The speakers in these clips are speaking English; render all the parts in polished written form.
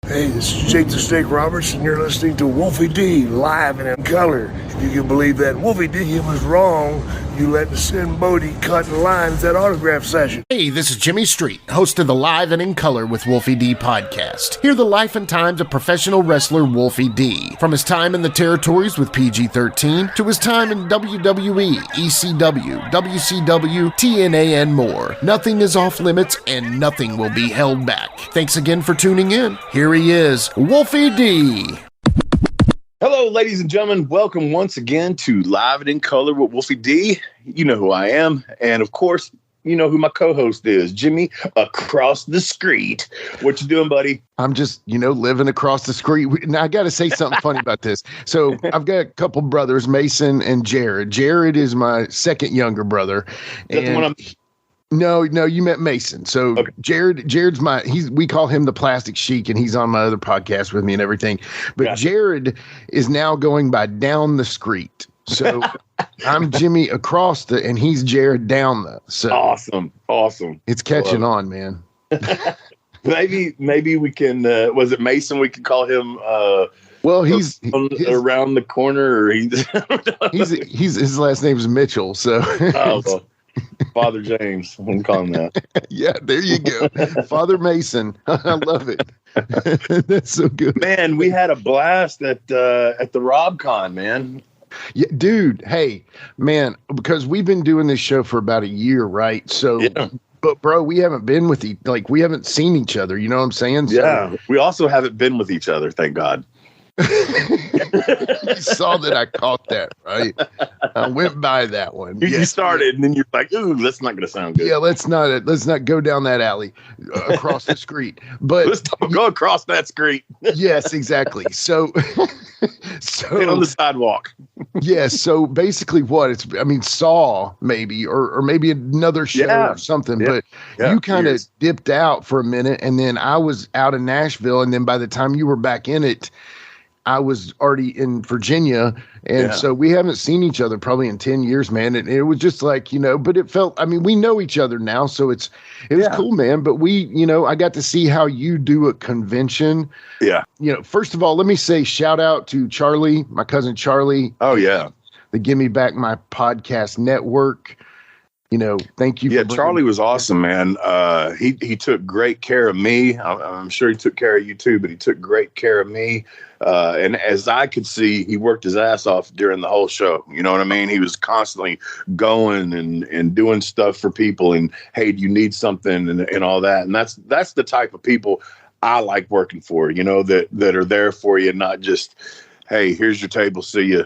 Hey, this is Jake the Snake Roberts, and you're listening to Wolfie D live and in color. If you can believe that Wolfie D was wrong, you let the Sin Bodie cut in lines that autograph session. Hey, this is Jimmy Street, host of the Live and in Color with Wolfie D podcast. Hear the life and times of professional wrestler Wolfie D. From his time in the territories with PG-13 to his time in WWE, ECW, WCW, TNA, and more. Nothing is off limits and nothing will be held back. Thanks again for tuning in. Here he is, Wolfie D. Hello, ladies and gentlemen. Welcome once again to Live and in Color with Wolfie D. You know who I am. And of course, you know who my co-host is, Jimmy across the street. What you doing, buddy? I'm just, living across the street. Now, I got to say something funny about this. So I've got a couple brothers, Mason and Jared. Jared is my second younger brother. Is that the one I'm... No, you meant Mason. So okay. Jared's we call him the Plastic Sheik, and he's on my other podcast with me and everything. But gotcha. Jared is now going by Down the Street. So I'm Jimmy across and he's Jared down the. So awesome. It's catching on, man. maybe we can. Was it Mason? We could call him. Well, he's around the corner, or his last name is Mitchell. So. Oh, well. Father James, I'm calling that. Yeah, there you go. Father Mason. I love it. That's so good. Man, we had a blast at the RobCon, man. Yeah, dude. Hey, man, because we've been doing this show for about a year, right? So, yeah. But bro, we haven't been we haven't seen each other. You know what I'm saying? So, yeah, we also haven't been with each other. Thank God. You saw that I caught that, right? I went by that one. You started, and then you're like, "Ooh, that's not going to sound good." Yeah, let's not go down that alley across the street. But let's go across that street. Yes, exactly. So get on the sidewalk. Yeah. So basically, Saw maybe, or maybe another show or something. Yeah. But you kind of dipped out for a minute, and then I was out in Nashville, and then by the time you were back in it, I was already in Virginia, and so we haven't seen each other probably in 10 years, man. And it was just like, but it felt, we know each other now, so it was cool, man. But I got to see how you do a convention. Yeah. First of all, let me say shout out to Charlie, my cousin Charlie. Oh, yeah. The Give Me Back My Podcast Network. Thank you. Yeah, Charlie was awesome, man. He took great care of me. I'm sure he took care of you too, but he took great care of me. And as I could see, he worked his ass off during the whole show. You know what I mean? He was constantly going and doing stuff for people. And hey, do you need something and all that? And that's the type of people I like working for. That are there for you, and not just, hey, here's your table, see you.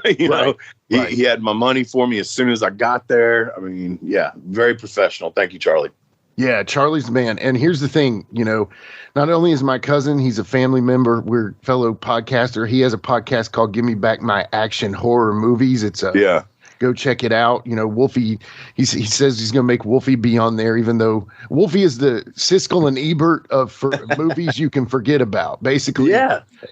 He had my money for me as soon as I got there. Very professional. Thank you, Charlie. Yeah, Charlie's the man. And here's the thing, not only is my cousin, he's a family member, we're fellow podcaster. He has a podcast called Give Me Back My Action Horror Movies. Go check it out. Wolfie, he says he's going to make Wolfie be on there, even though Wolfie is the Siskel and Ebert for movies you can forget about. Basically,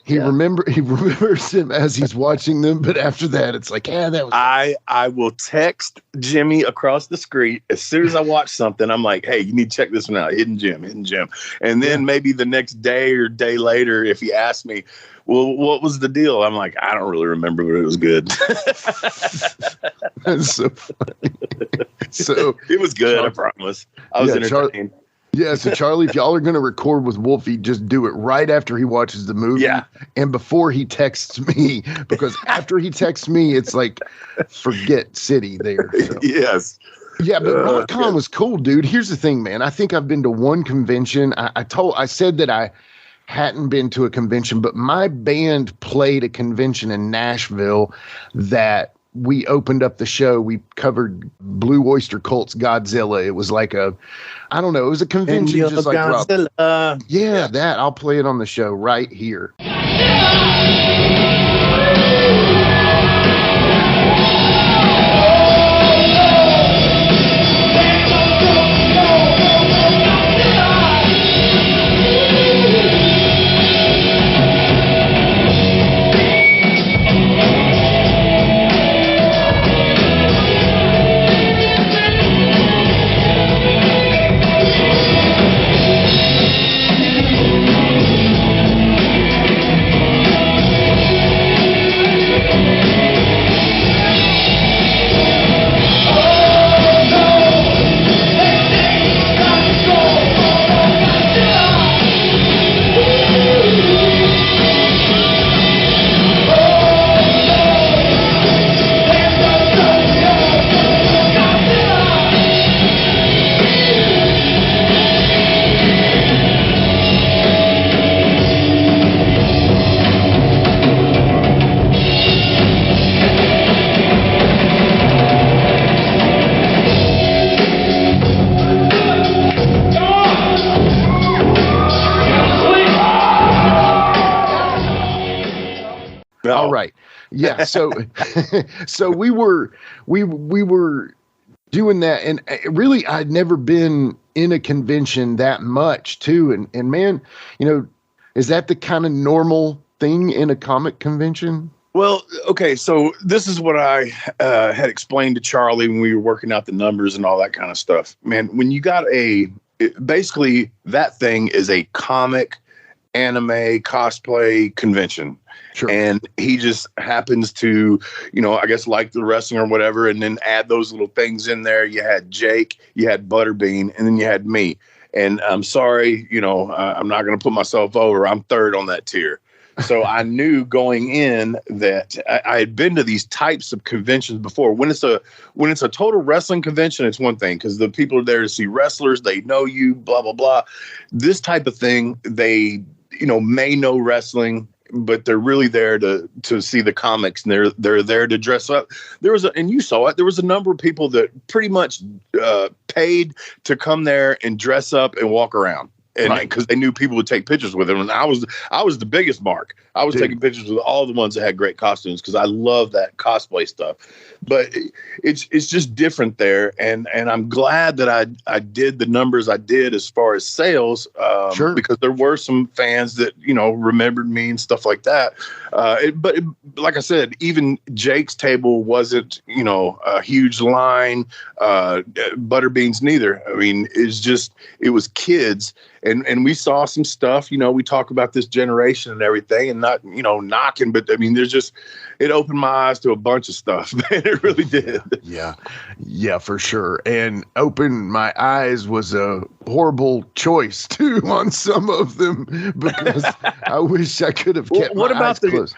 he remembers them as he's watching them, but after that, it's like, that was. I will text Jimmy across the street as soon as I watch something. I'm like, hey, you need to check this one out, Hidden Gem. And then maybe the next day or day later, if he asks me, well, what was the deal? I'm like, I don't really remember, but it was good. That's so funny. So it was good, I promise. I was entertained. So Charlie, if y'all are going to record with Wolfie, just do it right after he watches the movie and before he texts me, because after he texts me, it's like, forget city there. So. Yes. Yeah, but RobCon was cool, dude. Here's the thing, man. I think I've been to one convention. I said that I hadn't been to a convention, but my band played a convention in Nashville that we opened up the show. We covered Blue Oyster Cult's Godzilla. It was like it was a convention just like Godzilla. Yeah, that. I'll play it on the show right here. No. All right. Yeah. So, so we were doing that, and really, I'd never been in a convention that much too. And man, is that the kind of normal thing in a comic convention? Well, okay, so this is what I had explained to Charlie when we were working out the numbers and all that kind of stuff. Man, when you got basically that thing is a comic, anime, cosplay convention. Sure. And he just happens to, I guess like the wrestling or whatever, and then add those little things in there. You had Jake, you had Butterbean, and then you had me. And I'm sorry, I'm not going to put myself over. I'm third on that tier. So I knew going in that I had been to these types of conventions before. When it's a total wrestling convention, it's one thing because the people are there to see wrestlers. They know you, blah, blah, blah. This type of thing, they, may know wrestling, but they're really there to see the comics, and they're there to dress up. And you saw it. There was a number of people that pretty much paid to come there and dress up and walk around. And because they knew people would take pictures with them, and I was the biggest mark. I was taking pictures with all the ones that had great costumes because I love that cosplay stuff. But it's just different there, and I'm glad that I did the numbers I did as far as sales, because there were some fans that remembered me and stuff like that. But like I said, even Jake's table wasn't a huge line. Butterbean's neither. I mean, it was kids. And we saw some stuff, we talk about this generation and everything, and not, knocking, but I mean, it opened my eyes to a bunch of stuff, man. It really did. Yeah, for sure. And open my eyes was a horrible choice too on some of them, because I wish I could have kept my eyes closed.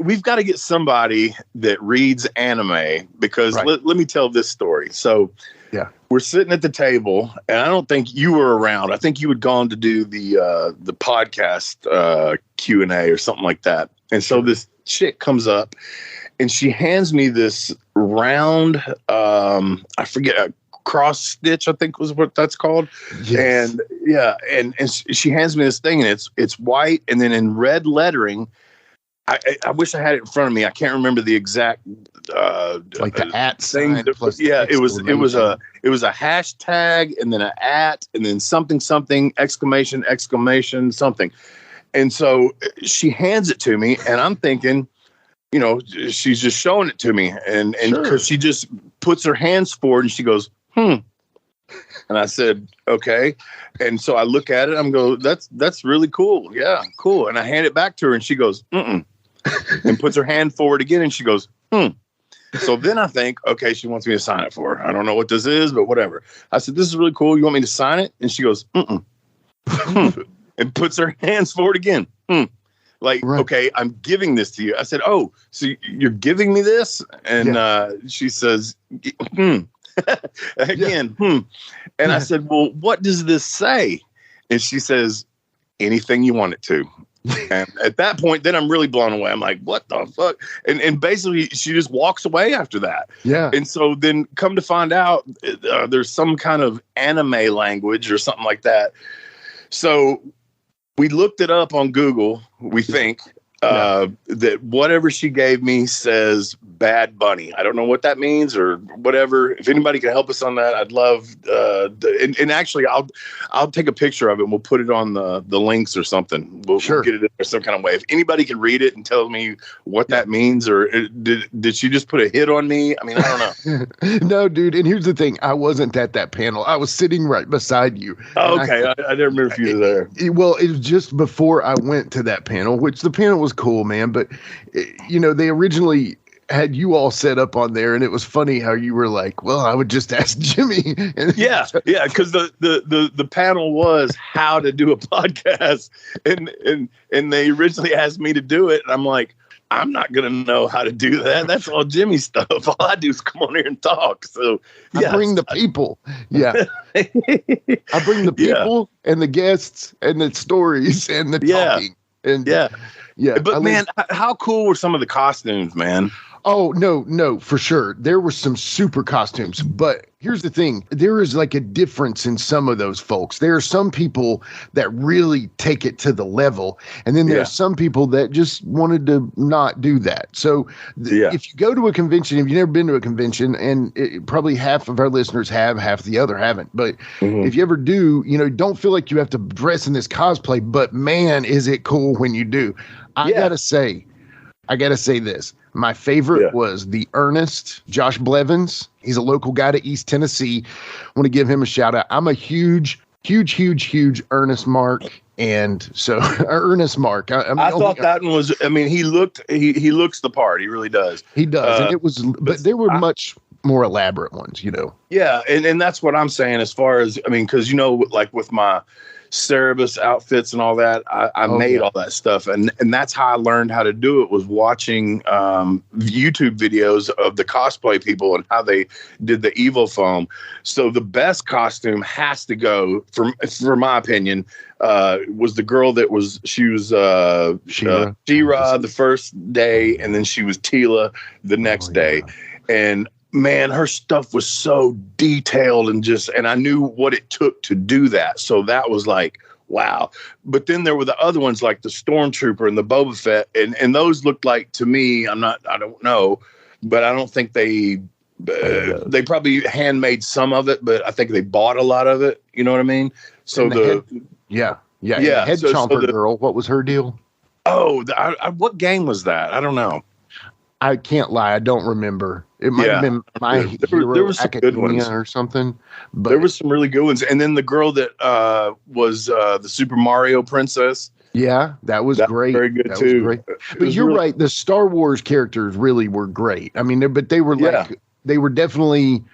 We've got to get somebody that reads anime, because let me tell this story. So we're sitting at the table, and I don't think you were around. I think you had gone to do the podcast Q&A or something like that. And so this chick comes up, and she hands me this round, I forget, a cross stitch, I think was what that's called. Yes. And she hands me this thing, and it's white, and then in red lettering. I wish I had it in front of me. I can't remember the exact like the at thing. It was a hashtag, and then an at, and then something exclamation something. And so she hands it to me, and I'm thinking, she's just showing it to me, and because she just puts her hands forward and she goes, And I said, okay. And so I look at it, I'm go, that's really cool. Yeah, cool. And I hand it back to her, and she goes, and puts her hand forward again, and she goes, So then I think, okay, she wants me to sign it for her. I don't know what this is, but whatever. I said, this is really cool. You want me to sign it? And she goes, and puts her hands forward again. Like, okay, I'm giving this to you. I said, oh, so you're giving me this? And she says, again, And I said, well, what does this say? And she says, anything you want it to. And at that point, then I'm really blown away. I'm like, what the fuck? And basically, she just walks away after that. Yeah. And so then come to find out, there's some kind of anime language or something like that. So we looked it up on Google, we think. That whatever she gave me says Bad Bunny. I don't know what that means or whatever. If anybody can help us on that, I'd love. And actually, I'll take a picture of it and we'll put it on the links or something. We'll get it in some kind of way. If anybody can read it and tell me what that means, or did she just put a hit on me? I mean, I don't know. No, dude. And here's the thing: I wasn't at that panel. I was sitting right beside you. Oh, okay, I didn't remember if you were there. Well, it was just before I went to that panel, which the panel was cool, man. But they originally had you all set up on there, and it was funny how you were like, well, I would just ask Jimmy. Because the panel was how to do a podcast, and they originally asked me to do it, and I'm like, I'm not gonna know how to do that. That's all Jimmy stuff. All I do is come on here and talk. So I bring the people. I bring the people and the guests and the stories and the talking. And but man, how cool were some of the costumes, man? Oh, no, for sure. There were some super costumes, but here's the thing. There is like a difference in some of those folks. There are some people that really take it to the level, and then there are some people that just wanted to not do that. So if you go to a convention, if you've never been to a convention, and probably half of our listeners have, half the other haven't, but if you ever do, don't feel like you have to dress in this cosplay, but man, is it cool when you do. I gotta say this. My favorite was the Ernest, Josh Blevins. He's a local guy to East Tennessee. I want to give him a shout out. I'm a huge Ernest mark. And so Ernest mark. I thought that one was, he looks the part. He really does. He does. And it was, but there were much more elaborate ones, Yeah. And that's what I'm saying as far as, because, like with my Cerebus outfits and all that, I made all that stuff, and that's how I learned how to do it, was watching YouTube videos of the cosplay people and how they did the Evo foam. So the best costume has to go, for my opinion, was the girl that was She-Ra the first day, and then she was Tila the next day. And man, her stuff was so detailed and I knew what it took to do that. So that was like, wow. But then there were the other ones like the Stormtrooper and the Boba Fett. And those looked like, to me, I don't know, but I don't think they probably handmade some of it, but I think they bought a lot of it. You know what I mean? So Head Chomper girl, what was her deal? Oh, what game was that? I don't know. I can't lie. I don't remember. It might have been My Hero Academia or something. But there was some really good ones. And then the girl that was the Super Mario princess. Yeah, that was great. Very good too. Great. But you're right. The Star Wars characters really were great. They were they were definitely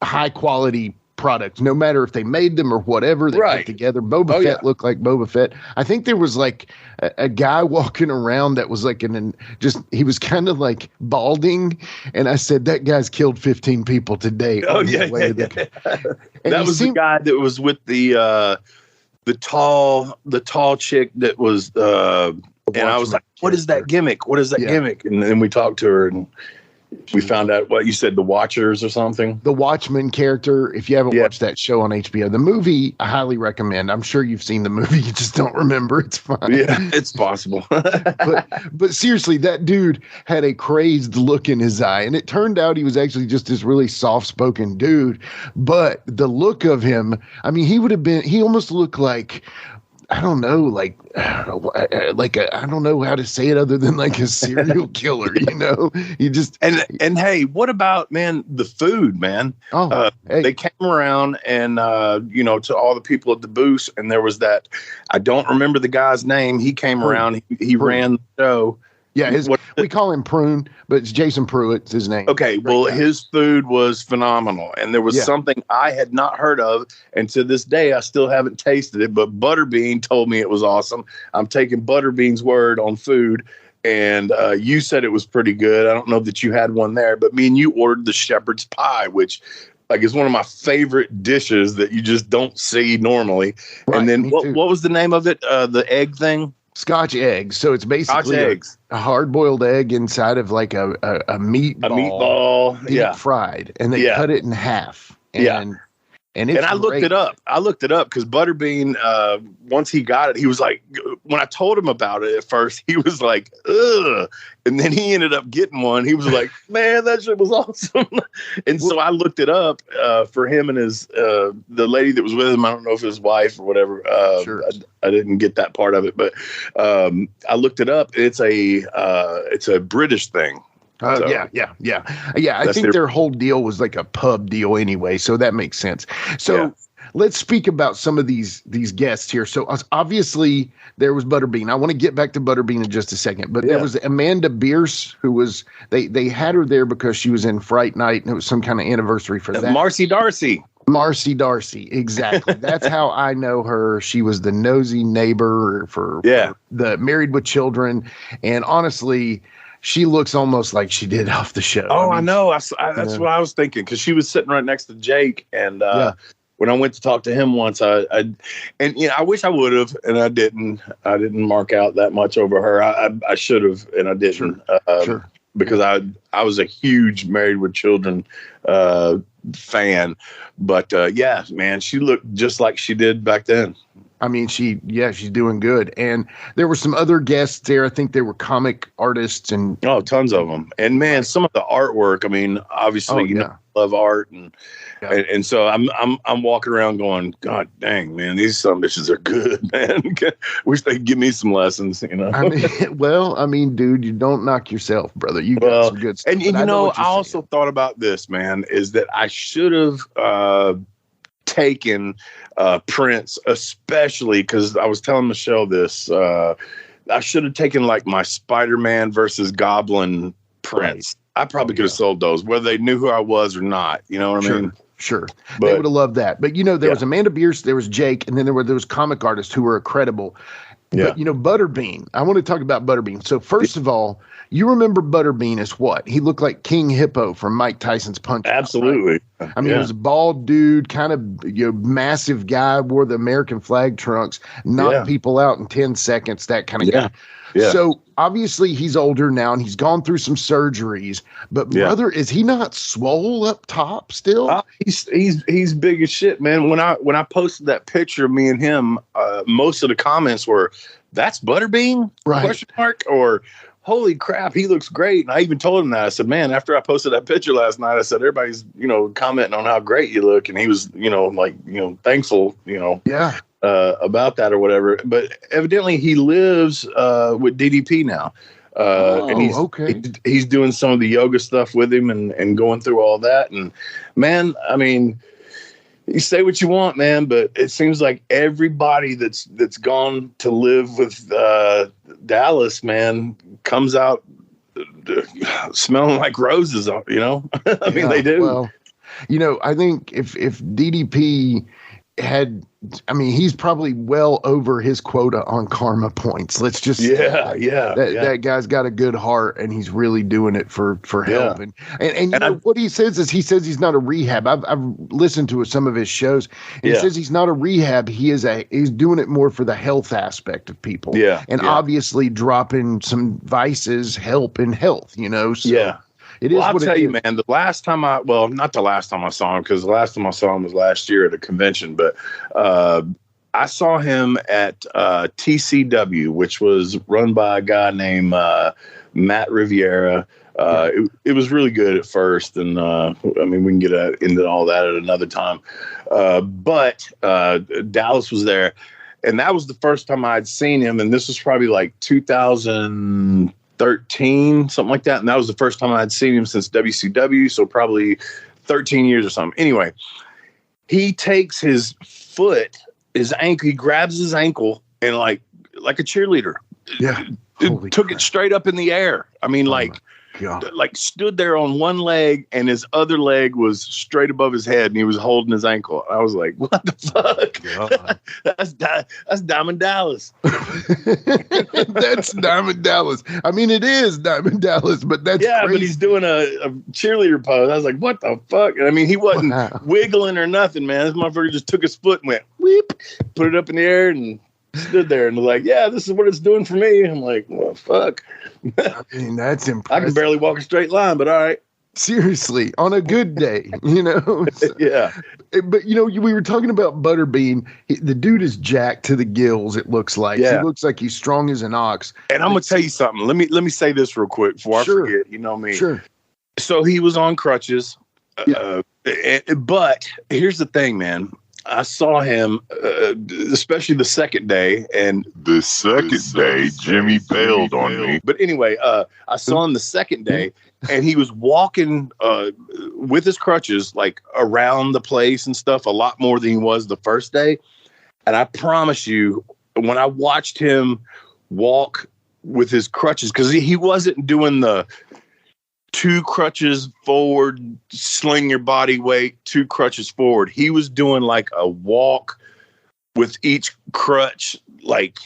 high quality products, no matter if they made them or whatever they put together. Boba Fett looked like Boba Fett. I think there was like a guy walking around that was like he was kind of like balding, and I said, that guy's killed 15 people today. That was the guy that was with the tall chick that was and I was like, what is that gimmick? What is that gimmick? And then we talked to her, and we found out what you said, the Watchers or something. The Watchmen character. If you haven't watched that show on HBO, the movie, I highly recommend. I'm sure you've seen the movie. You just don't remember. It's fine. Yeah, it's possible. but seriously, that dude had a crazed look in his eye. And it turned out he was actually just this really soft-spoken dude. But the look of him, he almost looked like, I don't know, I don't know how to say it other than like a serial killer, You just and hey, what about, man, the food, man? They came around and to all the people at the booth, and there was that, I don't remember the guy's name. He came around, he ran the show. Yeah, we call him Prune, but it's Jason Pruitt's his name. Okay, his food was phenomenal, and there was something I had not heard of, and to this day I still haven't tasted it. But Butterbean told me it was awesome. I'm taking Butterbean's word on food, and you said it was pretty good. I don't know that you had one there, but me and you ordered the shepherd's pie, which is one of my favorite dishes that you just don't see normally. Right, and then what was the name of it? The egg thing. Scotch eggs. So it's basically a hard-boiled egg inside of like a meatball, deep fried, and they cut it in half. And I looked it up. Because Butterbean, once he got it, he was like, when I told him about it at first, he was like, ugh. And then he ended up getting one. He was like, man, that shit was awesome. And so I looked it up for him and the lady that was with him. I don't know if his wife or whatever. Sure. I didn't get that part of it, but I looked it up. It's a British thing. I think their whole deal was like a pub deal anyway, so that makes sense. So let's speak about some of these guests here. So obviously there was Butterbean. I want to get back to Butterbean in just a second, but there was Amanda Bierce, who was they had her there because she was in Fright Night, and it was some kind of anniversary for that. Marcy Darcy, exactly. That's how I know her. She was the nosy neighbor for the Married with Children, and honestly, she looks almost like she did off the show. Oh, I know. That's what I was thinking, because she was sitting right next to Jake, and when I went to talk to him once, I wish I would have, and I didn't. I didn't mark out that much over her. I should have, and I didn't. Sure. because I was a huge Married with Children fan. But yeah, man, she looked just like she did back then. I mean, she's doing good. And there were some other guests there. I think they were comic artists and tons of them. And man, some of the artwork. I mean, obviously, you know, I love art, and so I'm walking around going, God dang, man, these some bitches are good, man. Wish they'd give me some lessons, you know. I mean, dude, you don't knock yourself, brother. You got some good stuff. And you know, I also thought about this, man, is that I should have taken Prince, especially because I was telling Michelle this. I should have taken like my Spider-Man versus Goblin Prince. Right. I probably could have sold those, whether they knew who I was or not. You know what I mean? Sure. They would have loved that. But, you know, there was Amanda Bierce, there was Jake, and then there was comic artists who were incredible. Yeah. But, you know, Butterbean, I want to talk about Butterbean. So, first of all, you remember Butterbean as what? He looked like King Hippo from Mike Tyson's Punch-Out! Absolutely. Right? I mean, he was a bald dude, kind of massive guy, wore the American flag trunks, knocked people out in 10 seconds, that kind of guy. Yeah. So obviously he's older now and he's gone through some surgeries, but brother, is he not swole up top still? He's big as shit, man. When I posted that picture of me and him, most of the comments were, "That's Butterbean?" Right. Question mark, or holy crap, he looks great. And I even told him that. I said, man, after I posted that picture last night, I said, everybody's, you know, commenting on how great you look. And he was, you know, like, you know, thankful, you know, about that or whatever. But evidently he lives with DDP now. And he's doing some of the yoga stuff with him and going through all that. And man, I mean, you say what you want, man, but it seems like everybody that's gone to live with Dallas, man, comes out smelling like roses, you know? I mean, they do. Well, you know, I think if DDP had, I mean, he's probably well over his quota on karma points. Let's just say that guy's got a good heart and he's really doing it for help. And you know, what he says is he's not a rehab. I've listened to some of his shows and he says he's not a rehab. He's doing it more for the health aspect of people. And obviously dropping some vices help in health, you know? So it is. I'll tell you, man, not the last time I saw him, because the last time I saw him was last year at a convention, but I saw him at TCW, which was run by a guy named Matt Riviera. It was really good at first, and I mean, we can get into all that at another time. But Dallas was there, and that was the first time I'd seen him, and this was probably like 2013, something like that. And that was the first time I'd seen him since WCW. So probably 13 years or something. Anyway, he takes his ankle, he grabs his ankle and like a cheerleader. Took it straight up in the air. I mean, like stood there on one leg and his other leg was straight above his head and he was holding his ankle. I was like, what the fuck? That's Diamond Dallas. That's Diamond Dallas. I mean, it is Diamond Dallas, but that's crazy. But he's doing a cheerleader pose. I was like, what the fuck? And I mean, he wasn't wiggling or nothing, man. This motherfucker just took his foot and went whoop, put it up in the air and stood there and was like, yeah, this is what it's doing for me. I'm like, well, fuck. I mean, that's impressive. I can barely walk a straight line, but all right. Seriously, on a good day, you know? But, you know, we were talking about Butterbean. The dude is jacked to the gills, it looks like. He looks like he's strong as an ox. And I'm going to tell you something. Let me say this real quick before I forget. You know me. Sure. So he was on crutches. But here's the thing, man. I saw him, especially the second day, and the second day, Jimmy bailed on me. But anyway, I saw him the second day, and he was walking with his crutches, like around the place and stuff, a lot more than he was the first day. And I promise you, when I watched him walk with his crutches, because he wasn't doing the 2 crutches forward, sling your body weight, 2 crutches forward. He was doing like a walk with each crutch, like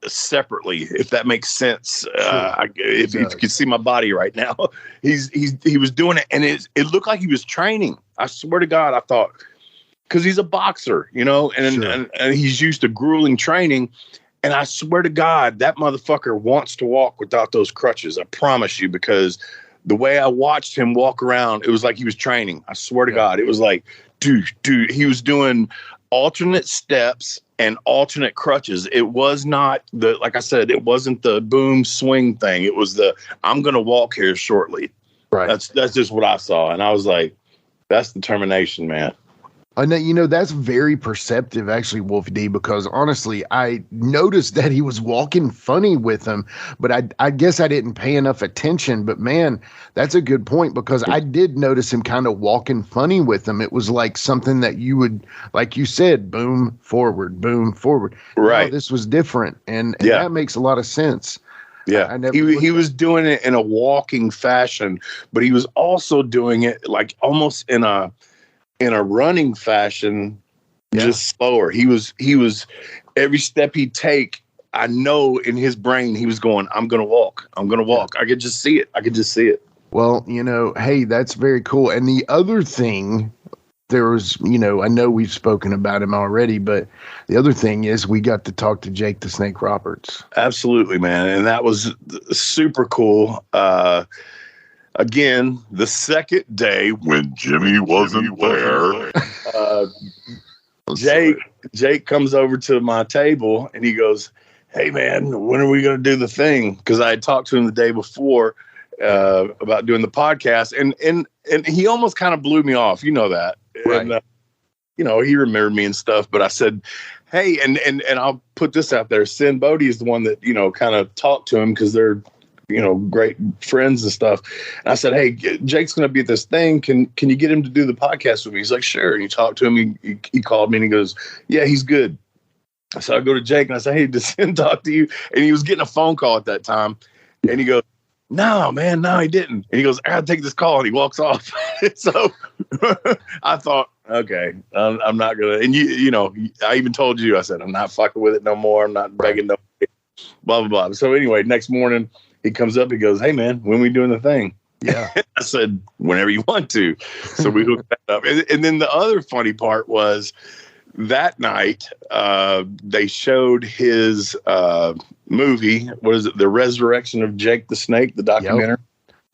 separately, if that makes sense. If you can see my body right now, he was doing it, and it looked like he was training. I swear to God, I thought, because he's a boxer, you know, and he's used to grueling training. And I swear to God, that motherfucker wants to walk without those crutches. I promise you, because the way I watched him walk around, it was like he was training. I swear to God, it was like, dude, he was doing alternate steps and alternate crutches. It was not like I said, it wasn't the boom swing thing. It was I'm going to walk here shortly. Right. That's just what I saw. And I was like, that's determination, man. I know, that's very perceptive, actually, Wolfie D, because honestly, I noticed that he was walking funny with him, but I guess I didn't pay enough attention. But man, that's a good point, because I did notice him kind of walking funny with him. It was like something that you would, like you said, boom, forward, boom, forward. Right. No, this was different, and that makes a lot of sense. Yeah, he was doing it in a walking fashion, but he was also doing it like almost in a running fashion, just slower. He was every step he'd take, I know in his brain he was going, I'm gonna walk. I could just see it. Well, hey, that's very cool. And the other thing, there was, I know we've spoken about him already, but the other thing is we got to talk to Jake the Snake Roberts. Absolutely, man. And that was super cool. Again, the second day when Jimmy wasn't there, Jake comes over to my table and he goes, "Hey man, when are we going to do the thing?" Because I had talked to him the day before about doing the podcast, and he almost kind of blew me off. You know that, right? And, he remembered me and stuff. But I said, "Hey," and I'll put this out there. Sin Bodie is the one that kind of talked to him because they're great friends and stuff. And I said, "Hey, Jake's going to be at this thing. Can you get him to do the podcast with me?" He's like, "Sure." And he talked to him. He called me and he goes, "Yeah, he's good." So I go to Jake and I say, "Hey, did Sin talk to you?" And he was getting a phone call at that time. And he goes, "No, man, no, he didn't." And he goes, "I got to take this call." And he walks off. So I thought, okay, I'm not going to. And I even told you, I said, "I'm not fucking with it no more. I'm not begging no blah, blah, blah." So anyway, next morning, he comes up, he goes, "Hey man, when we doing the thing?" Yeah. I said, "Whenever you want to." So we hooked that up. And then the other funny part was that night, they showed his movie. What is it? The Resurrection of Jake the Snake, the documentary.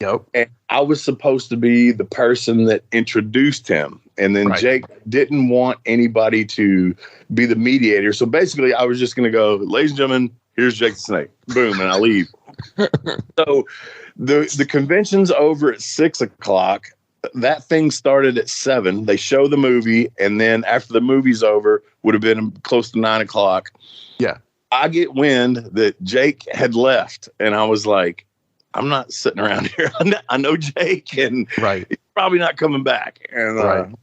Yep. And I was supposed to be the person that introduced him. And then Jake didn't want anybody to be the mediator. So basically I was just going to go, "Ladies and gentlemen, here's Jake the Snake." Boom. And I leave. So the convention's over at 6:00. That thing started at 7. They show the movie, and then after the movie's over, would have been close to 9:00. Yeah. I get wind that Jake had left, and I was like, I'm not sitting around here. I know Jake, and he's probably not coming back. And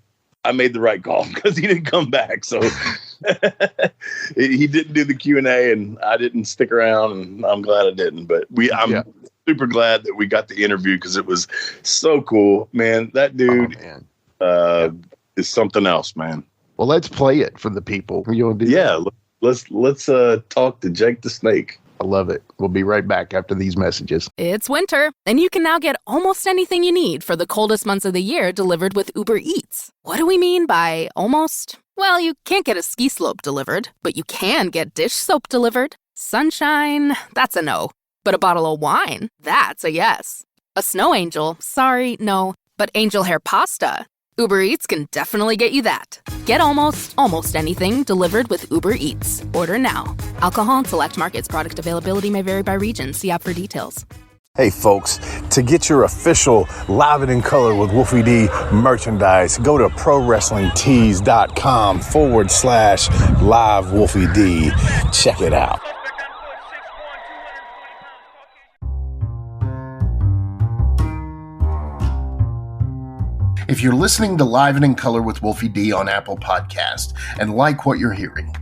I made the right call because he didn't come back. So he didn't do the Q&A, and I didn't stick around, and I'm glad I didn't. But I'm super glad that we got the interview because it was so cool, man. That dude is something else, man. Well, let's play it for the people. You want to do that? Let's talk to Jake the Snake. I love it. We'll be right back after these messages. It's winter, and you can now get almost anything you need for the coldest months of the year delivered with Uber Eats. What do we mean by almost? Well, you can't get a ski slope delivered, but you can get dish soap delivered. Sunshine, that's a no. But a bottle of wine, that's a yes. A snow angel, sorry, no. But angel hair pasta, Uber Eats can definitely get you that. Get almost anything delivered with Uber Eats. Order now. Alcohol and select markets. Product availability may vary by region. See app for details. Hey folks, to get your official Live It in Color with Wolfie D merchandise, go to ProWrestlingTees.com/Live Wolfie D. Check it out. If you're listening to Live and in Color with Wolfie D on Apple Podcast and like what you're hearing,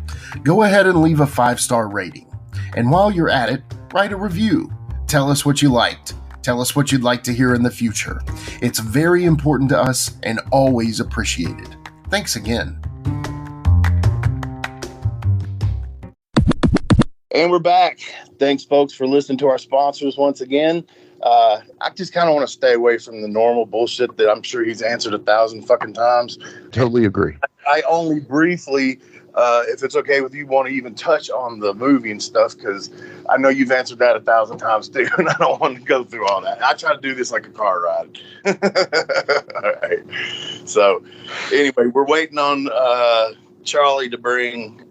go ahead and leave a 5-star rating. And while you're at it, write a review. Tell us what you liked. Tell us what you'd like to hear in the future. It's very important to us and always appreciated. Thanks again. And we're back. Thanks, folks, for listening to our sponsors once again. I just kind of want to stay away from the normal bullshit that I'm sure he's answered 1,000 fucking times. Totally agree. I only briefly if it's okay with you, want to even touch on the movie and stuff, because I know you've answered that 1,000 times too, and I don't want to go through all that. I try to do this like a car ride. All right. So anyway, we're waiting on Charlie to bring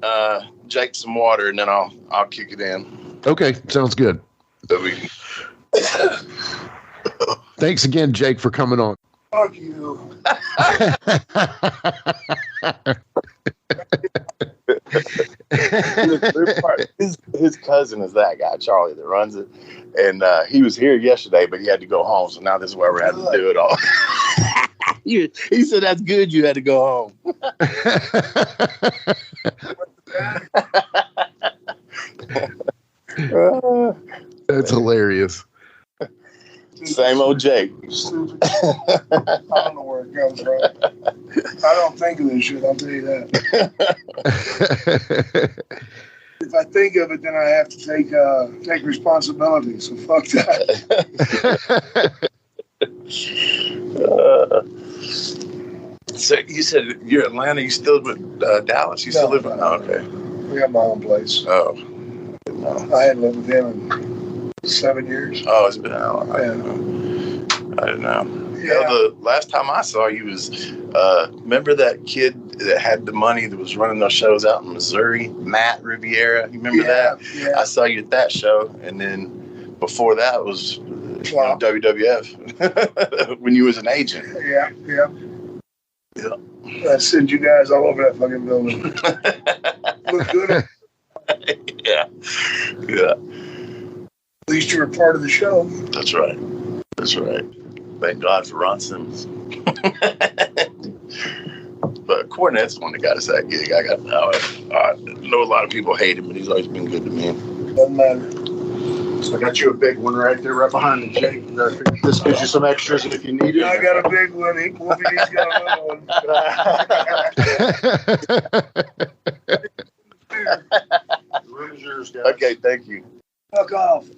Jake some water, and then I'll kick it in. Okay, sounds good. So we Thanks again, Jake, for coming on. Fuck you. his cousin is that guy, Charlie, that runs it. And he was here yesterday, but he had to go home. So now this is where we're having to do it all. He said, that's good you had to go home. That's hilarious. Same old Jake. Stupid. I don't know where it comes from. I don't think of this shit, I'll tell you that. If I think of it, then I have to take responsibility. So fuck that. So you said you're Atlanta. You still with Dallas? You still live in? Oh, okay. We got my own place. Oh, I had lived with him in 7 years. oh, it's been. Oh, I didn't know. Yeah. You know, the last time I saw you was, remember that kid that had the money that was running those shows out in Missouri, Matt Riviera? You remember that? Yeah. I saw you at that show, and then before that was WWF when you was an agent. Yeah. Yeah. I sent you guys all over that fucking building. Look good. Yeah. Yeah. At least you were part of the show. That's right. That's right. Thank God for Ron Simmons. But Cornette's the one that got us that gig. I know a lot of people hate him, but he's always been good to me. Doesn't matter. So I got you a big one right there, right behind you, Jake. This gives you some extras if you need it. I got a big one. Wolfie D's got a little one. The room is yours, guys. Okay, thank you. Fuck off.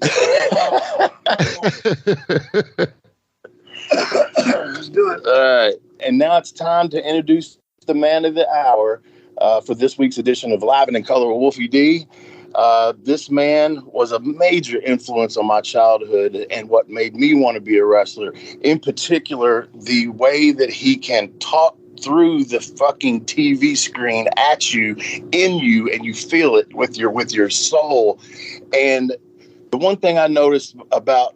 Let's do it. All right. And now it's time to introduce the man of the hour for this week's edition of Live and in Color with Wolfie D. This man was a major influence on my childhood and what made me want to be a wrestler. In particular, the way that he can talk through the fucking TV screen at you, in you, and you feel it with your soul. And the one thing I noticed about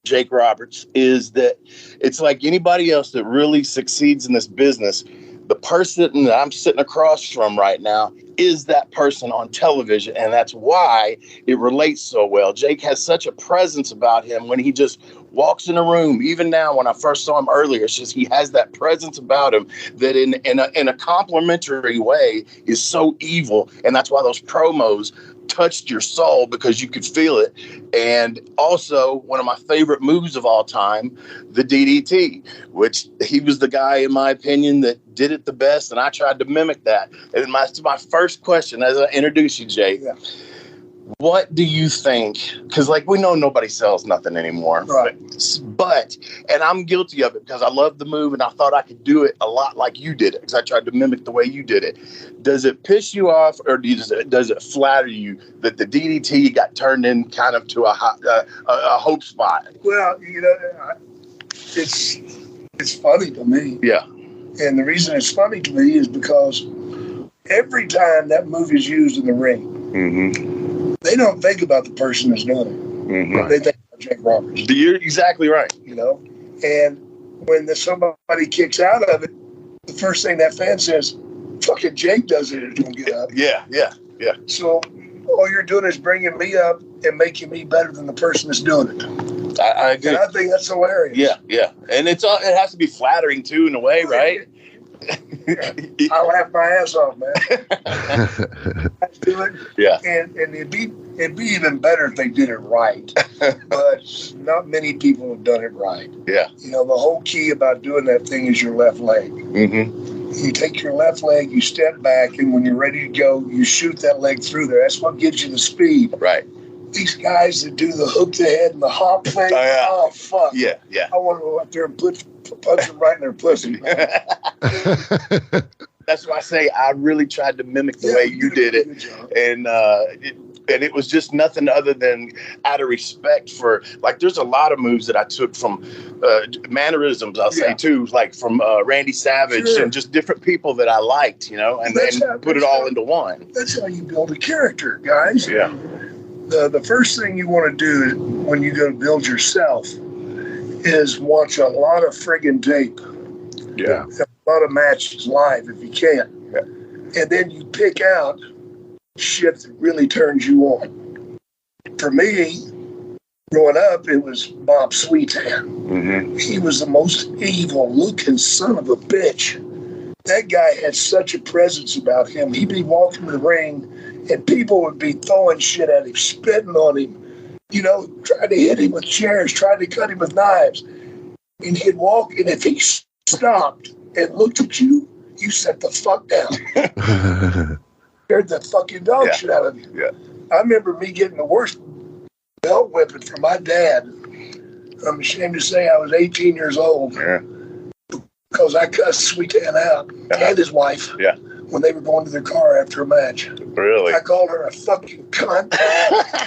Jake Roberts is that it's like anybody else that really succeeds in this business, the person that I'm sitting across from right now is that person on television, and that's why it relates so well. Jake has such a presence about him when he just walks in a room. Even now, when I first saw him earlier, it's just he has that presence about him that in a complimentary way is so evil, and that's why those promos touched your soul, because you could feel it. And also one of my favorite moves of all time, the DDT, which he was the guy, in my opinion, that did it the best, and I tried to mimic that. And my first question as I introduce you, Jake, what do you think? Because we know nobody sells nothing anymore. Right. But, and I'm guilty of it because I love the move and I thought I could do it a lot like you did it, because I tried to mimic the way you did it. Does it piss you off, or does it flatter you that the DDT got turned in kind of to a hope spot? Well, it's funny to me. Yeah. And the reason it's funny to me is because every time that move is used in the ring, they don't think about the person that's doing it. They think about Jake Roberts. You're exactly right. And when somebody kicks out of it, the first thing that fan says, fucking Jake does it, it's going to get up. Yeah. So all you're doing is bringing me up and making me better than the person that's doing it. I agree. And I think that's hilarious. Yeah. And it has to be flattering too, in a way, right? I laugh my ass off, man. Let's do it. Yeah. And it'd be even better if they did it right. But not many people have done it right. Yeah. The whole key about doing that thing is your left leg. You take your left leg, you step back, and when you're ready to go, you shoot that leg through there. That's what gives you the speed. Right. These guys that do the hook the head and the hop thing, oh fuck. Yeah. I want to go out there and punch them right in their pussy. That's why I say I really tried to mimic the way you did it. And it was just nothing other than out of respect for, like, there's a lot of moves that I took from mannerisms, I'll say, too, like from Randy Savage and just different people that I liked, you know, and put it all into one. That's how you build a character, guys. Yeah. The first thing you want to do when you go to build yourself is watch a lot of friggin' tape. Yeah. A lot of matches live if you can. Yeah. And then you pick out shit that really turns you on. For me, growing up, it was Bob Sweetan. Mm-hmm. He was the most evil looking son of a bitch. That guy had such a presence about him. He'd be walking the ring and people would be throwing shit at him, spitting on him, you know, trying to hit him with chairs, trying to cut him with knives. And he'd walk, and if he stopped and looked at you, you set the fuck down. Scared the fucking dog shit out of you. Yeah. I remember me getting the worst belt whipping from my dad. I'm ashamed to say I was 18 years old because I cussed Sweetan out and his wife when they were going to their car after a match. Really? I called her a fucking cunt.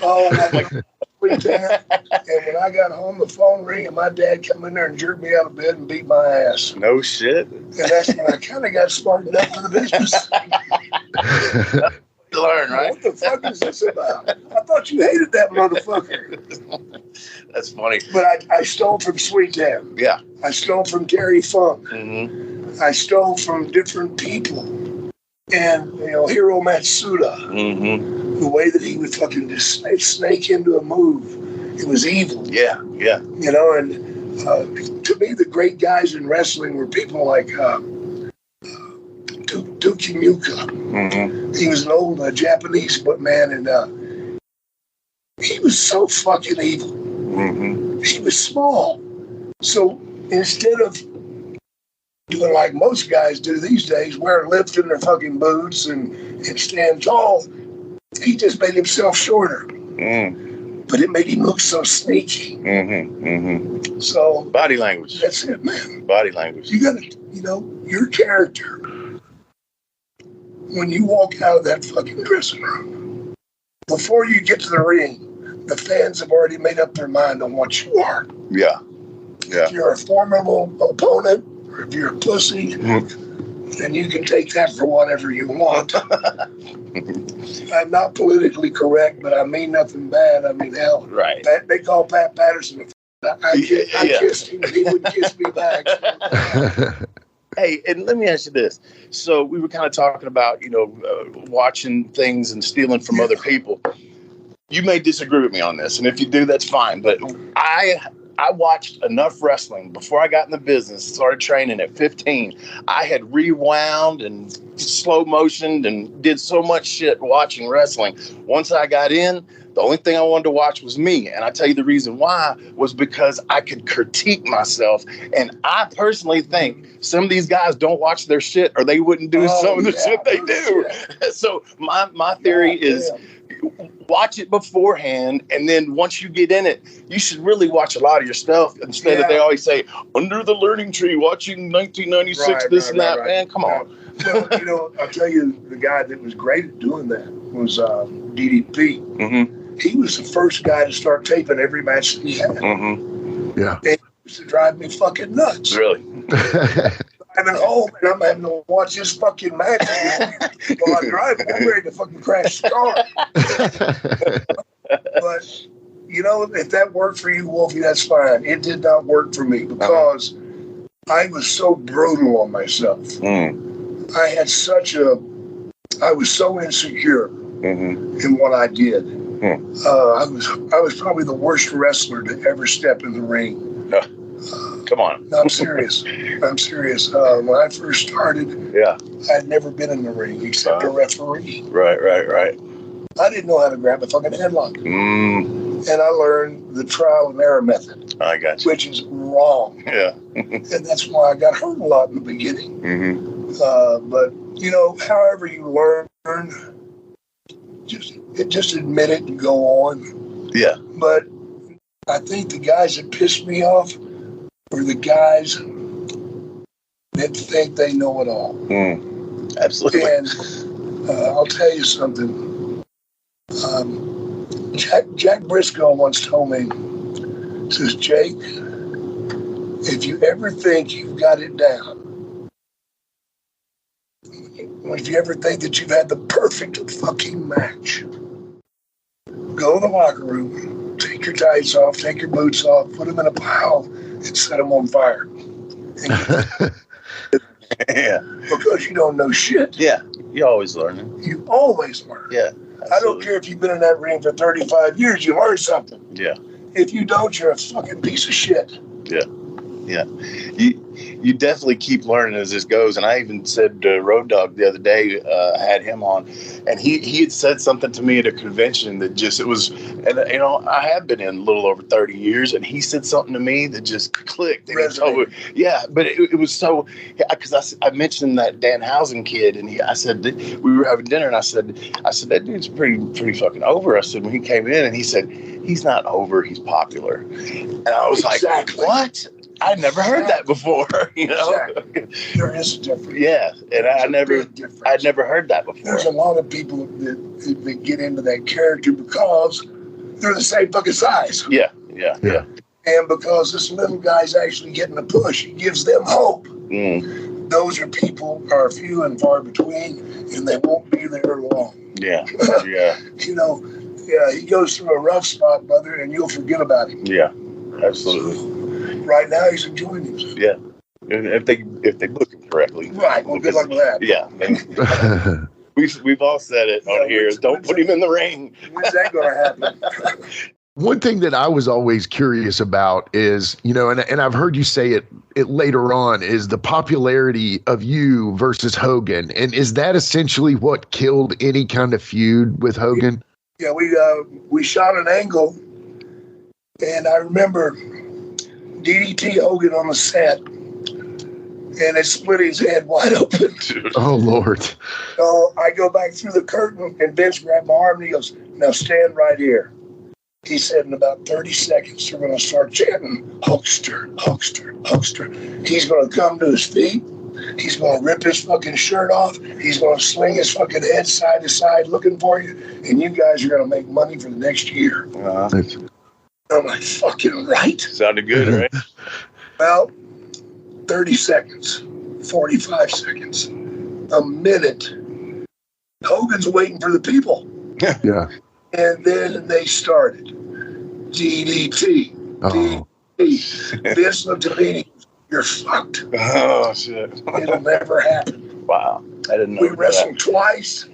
Oh, my Sweetan. And when I got home, the phone rang, and my dad come in there and jerked me out of bed and beat my ass. No shit. And that's when I kind of got smartened up for the business. Learn, right? What the fuck is this about? I thought you hated that motherfucker. That's funny. But I stole from Sweetan. Yeah. I stole from Terry Funk. Mm-hmm. I stole from different people. And, you know, Hiro Matsuda, the way that he would fucking just snake into a move, it was evil. Yeah, yeah. You know, and to me, the great guys in wrestling were people like Tukimuka. Mm-hmm. He was an old Japanese man, and he was so fucking evil. Mm-hmm. He was small. So instead of doing like most guys do these days, wear lift in their fucking boots and stand tall, he just made himself shorter. Mm. But it made him look so sneaky. Mm-hmm. Mm-hmm. So body language. That's it, man. Body language. You gotta, you know, your character, when you walk out of that fucking dressing room, before you get to the ring, the fans have already made up their mind on what you are. Yeah. Yeah. If you're a formidable opponent, or if you're a pussy, then you can take that for whatever you want. I'm not politically correct, but I mean nothing bad. I mean, hell, right. They call Pat Patterson I kissed him, and he wouldn't kiss me back. Hey, and let me ask you this. So we were kind of talking about, you know, watching things and stealing from other people. You may disagree with me on this, and if you do, that's fine. But I watched enough wrestling before I got in the business, started training at 15. I had rewound and slow motioned and did so much shit watching wrestling. Once I got in, the only thing I wanted to watch was me. And I tell you the reason why was because I could critique myself. And I personally think some of these guys don't watch their shit or they wouldn't do some of the shit they do. Yeah. So my theory is watch it beforehand, and then once you get in it, you should really watch a lot of your stuff instead of they always say, under the learning tree, watching 1996, this and that. Man, come on. Well, you know, I'll tell you, the guy that was great at doing that was DDP. Mm-hmm. He was the first guy to start taping every match that he had. Mm-hmm. Yeah. And it used to drive me fucking nuts. Really? I'm at home and I'm having to watch this fucking match while I'm driving. I'm ready to fucking crash the car. But, you know, if that worked for you, Wolfie, that's fine. It did not work for me because I was so brutal on myself. Mm. I was so insecure in what I did. Mm. I was probably the worst wrestler to ever step in the ring. Come on. No, I'm serious. I'm serious. When I first started, I'd never been in the ring except a referee. Right. I didn't know how to grab a fucking headlock. Mm. And I learned the trial and error method. I got you. Which is wrong. Yeah. And that's why I got hurt a lot in the beginning. Mm-hmm. But, you know, however you learn, just admit it and go on. Yeah. But I think the guys that pissed me off were the guys that think they know it all. Mm. Absolutely. And I'll tell you something. Jack Briscoe once told me, says, Jake, if you ever think you've got it down, if you ever think that you've had the perfect fucking match, go to the locker room, take your tights off, take your boots off, put them in a pile, and set them on fire. Yeah. Because you don't know shit. Yeah. You always learn. You always learn. Yeah. Absolutely. I don't care if you've been in that ring for 35 years, you learn something. Yeah. If you don't, you're a fucking piece of shit. Yeah. Yeah. You definitely keep learning as this goes. And I even said to Road Dogg the other day, I had him on, and he had said something to me at a convention that just, it was, and you know, I have been in a little over 30 years, and he said something to me that just clicked. And yeah, but it was so, because I mentioned that Danhausen kid, and I said, we were having dinner, and I said, that dude's pretty fucking over. I said, when he came in, and he said, he's not over, he's popular. And I was like, what? I never heard that before, you know. Exactly. There is a difference. Yeah, and I'd never heard that before. There's a lot of people that get into that character because they're the same fucking size. Yeah. And because this little guy's actually getting a push, he gives them hope. Those are few and far between, and they won't be there long. Yeah. You know, he goes through a rough spot, brother, and you'll forget about him. Yeah, absolutely. Right now, he's enjoying himself. Yeah, if they book him correctly. Right. Well, good luck with that. Yeah. We've all said it on here. Don't put him in the ring. When's that going to happen? One thing that I was always curious about is, you know, and I've heard you say it later on, is the popularity of you versus Hogan. And is that essentially what killed any kind of feud with Hogan? Yeah, we shot an angle, and I remember DDT Hogan on the set, and it split his head wide open. Oh, Lord. So I go back through the curtain, and Vince grabbed my arm, and he goes, now stand right here. He said, in about 30 seconds, they're going to start chanting, Hulkster, Hulkster, Hulkster. He's going to come to his feet. He's going to rip his fucking shirt off. He's going to sling his fucking head side to side looking for you, and you guys are going to make money for the next year. I'm like, fucking right. Sounded good, right? Well, 30 seconds, 45 seconds, a minute. Hogan's waiting for the people. Yeah. And then they started. DDT. Oh. DDT. Vince looked at me and he goes, you're fucked. Oh, shit. It'll never happen. Wow. I didn't know We wrestled twice.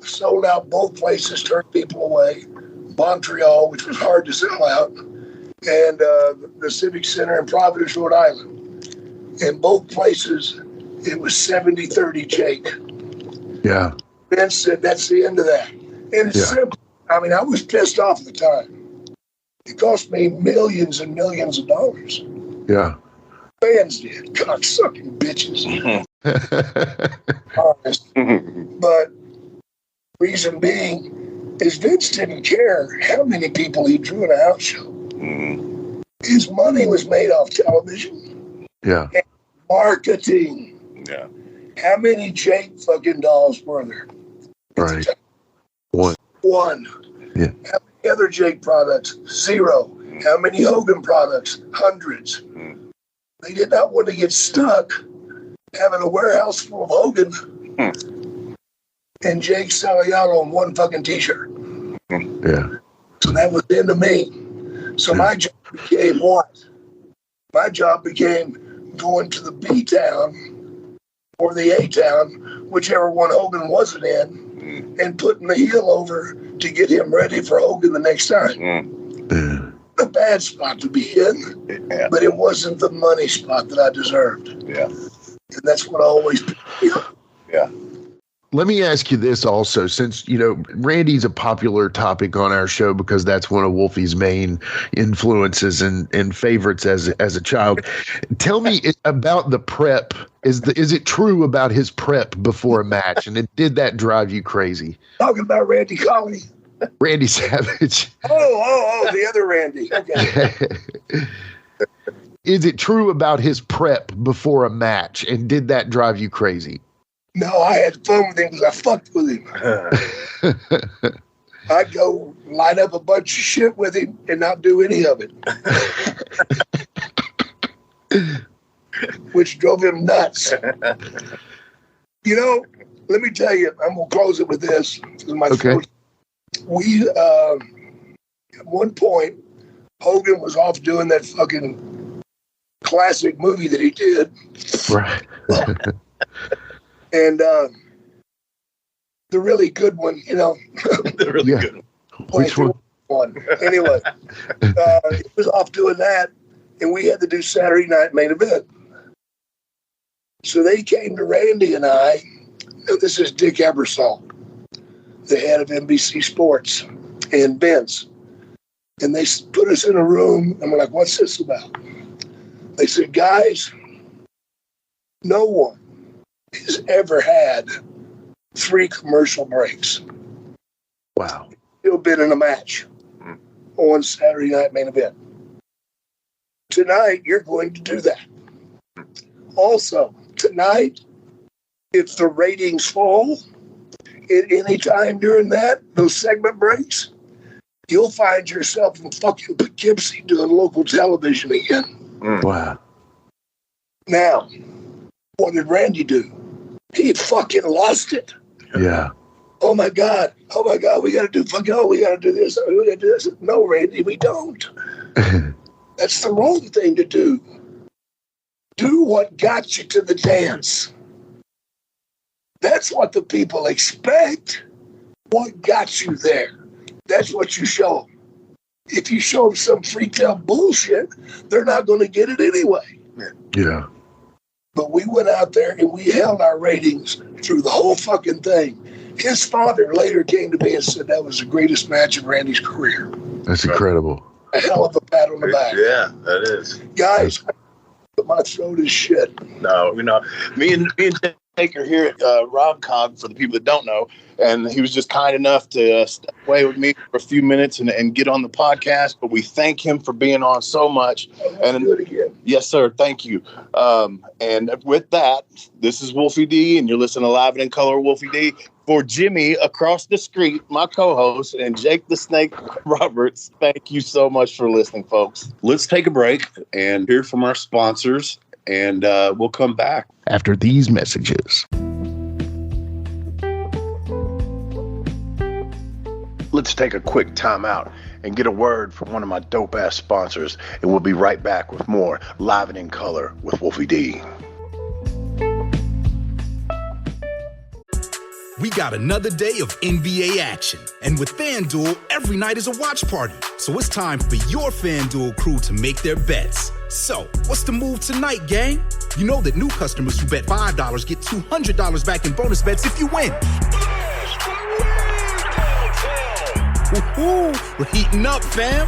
Sold out both places, turned people away. Montreal, which was hard to sell out, and the Civic Center in Providence, Rhode Island. In both places, it was 70-30 Jake. Yeah. Vince said, that's the end of that. And it's simple. I mean, I was pissed off at the time. It cost me millions and millions of dollars. Yeah. Fans did. Cocksucking bitches. Honest. But reason being is Vince didn't care how many people he drew in a house show. His money was made off television. Yeah. And marketing. Yeah. How many Jake fucking dolls were there? Right. One. Yeah. How many other Jake products? Zero. How many Hogan products? Hundreds. They did not want to get stuck having a warehouse full of Hogan and Jake Saliano on one fucking t-shirt. Yeah. So that was the end of me. So my job became what? My job became going to the B-town or the A-town, whichever one Hogan wasn't in, and putting the heel over to get him ready for Hogan the next time. A bad spot to be in, but it wasn't the money spot that I deserved. Yeah. And that's what I always Yeah. Let me ask you this also, since, you know, Randy's a popular topic on our show because that's one of Wolfie's main influences and favorites as a child. Tell me about the prep. Is it true about his prep before a match? And did that drive you crazy? Talking about Randy Colley. Randy Savage. Oh, the other Randy. Okay. Is it true about his prep before a match? And did that drive you crazy? No, I had fun with him because I fucked with him. I'd go line up a bunch of shit with him and not do any of it. Which drove him nuts. You know, let me tell you, I'm going to close it with this. This is my first. We, at one point, Hogan was off doing that fucking classic movie that he did. Right. And the really good one, you know. The really good one. Which one? Anyway, he was off doing that, and we had to do Saturday Night Main Event. So they came to Randy and I, and this is Dick Ebersol, the head of NBC Sports, and Vince. And they put us in a room, and we're like, what's this about? They said, guys, no one has ever had 3 commercial breaks. Wow. Still been in a match on Saturday Night Main Event. Tonight, you're going to do that. Also, tonight, if the ratings fall at any time during those segment breaks, you'll find yourself in fucking Poughkeepsie doing local television again. Wow. Now, what did Randy do? He fucking lost it. Yeah. Oh my God, we got to do we got to do this, we got to do this. No, Randy, we don't. That's the wrong thing to do. Do what got you to the dance. That's what the people expect. What got you there? That's what you show them. If you show them some freaked out bullshit, they're not going to get it anyway. Yeah. But we went out there and we held our ratings through the whole fucking thing. His father later came to me and said that was the greatest match of Randy's career. That's incredible. A hell of a pat on the back. Yeah, that is. Guys, my throat is shit. No, me and Jake are here at RobCog for the people that don't know, and he was just kind enough to step away with me for a few minutes and get on the podcast. But we thank him for being on so much. And do it again. Yes, sir. Thank you. And with that, this is Wolfie D, and you're listening to Live and in Color Wolfie D. For Jimmy across the street, my co-host, and Jake the Snake Roberts, thank you so much for listening, folks. Let's take a break and hear from our sponsors, and we'll come back after these messages. Let's take a quick time out and get a word from one of my dope-ass sponsors, and we'll be right back with more Live and in Color with Wolfie D. We got another day of NBA action. And with FanDuel, every night is a watch party. So it's time for your FanDuel crew to make their bets. So, what's the move tonight, gang? You know that new customers who bet $5 get $200 back in bonus bets if you win. Woohoo! We're heating up, fam.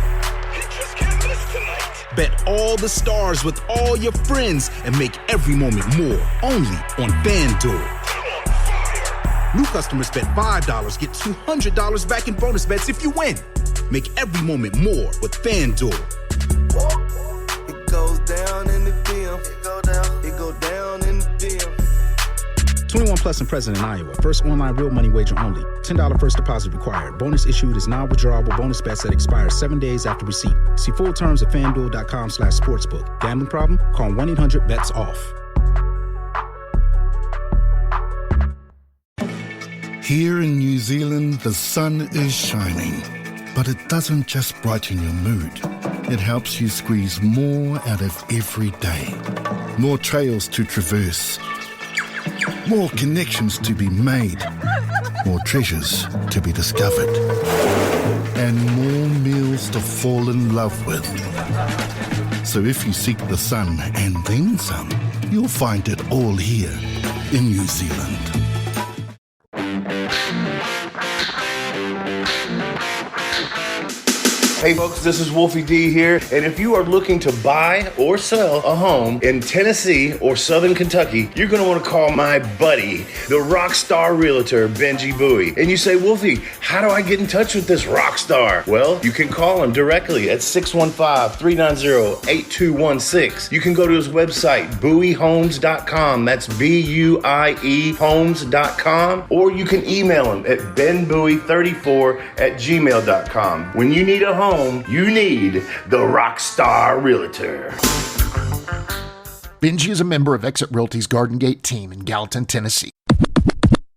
You just can't miss tonight. Bet all the stars with all your friends and make every moment more. Only on FanDuel. New customers bet $5, get $200 back in bonus bets if you win. Make every moment more with FanDuel. It goes down in the DM. It go down in the DM. 21 plus and present in Iowa. First online real money wager only. $10 first deposit required. Bonus issued is non-withdrawable bonus bets that expire 7 days after receipt. See full terms at FanDuel.com/sportsbook. Gambling problem? Call 1-800-BETS-OFF. Here in New Zealand, the sun is shining, but it doesn't just brighten your mood. It helps you squeeze more out of every day. More trails to traverse, more connections to be made, more treasures to be discovered, and more meals to fall in love with. So if you seek the sun and then some, you'll find it all here in New Zealand. Hey folks, this is Wolfie D here, and if you are looking to buy or sell a home in Tennessee or Southern Kentucky, you're going to want to call my buddy, the rock star realtor, Benji Bowie. And you say, Wolfie, how do I get in touch with this rock star? Well, you can call him directly at 615-390-8216. You can go to his website, bowiehomes.com. That's B-U-I-E homes.com. Or you can email him at benbowie34@gmail.com. When you need a home, you need the Rockstar Realtor. Benji is a member of Exit Realty's Garden Gate team in Gallatin, Tennessee.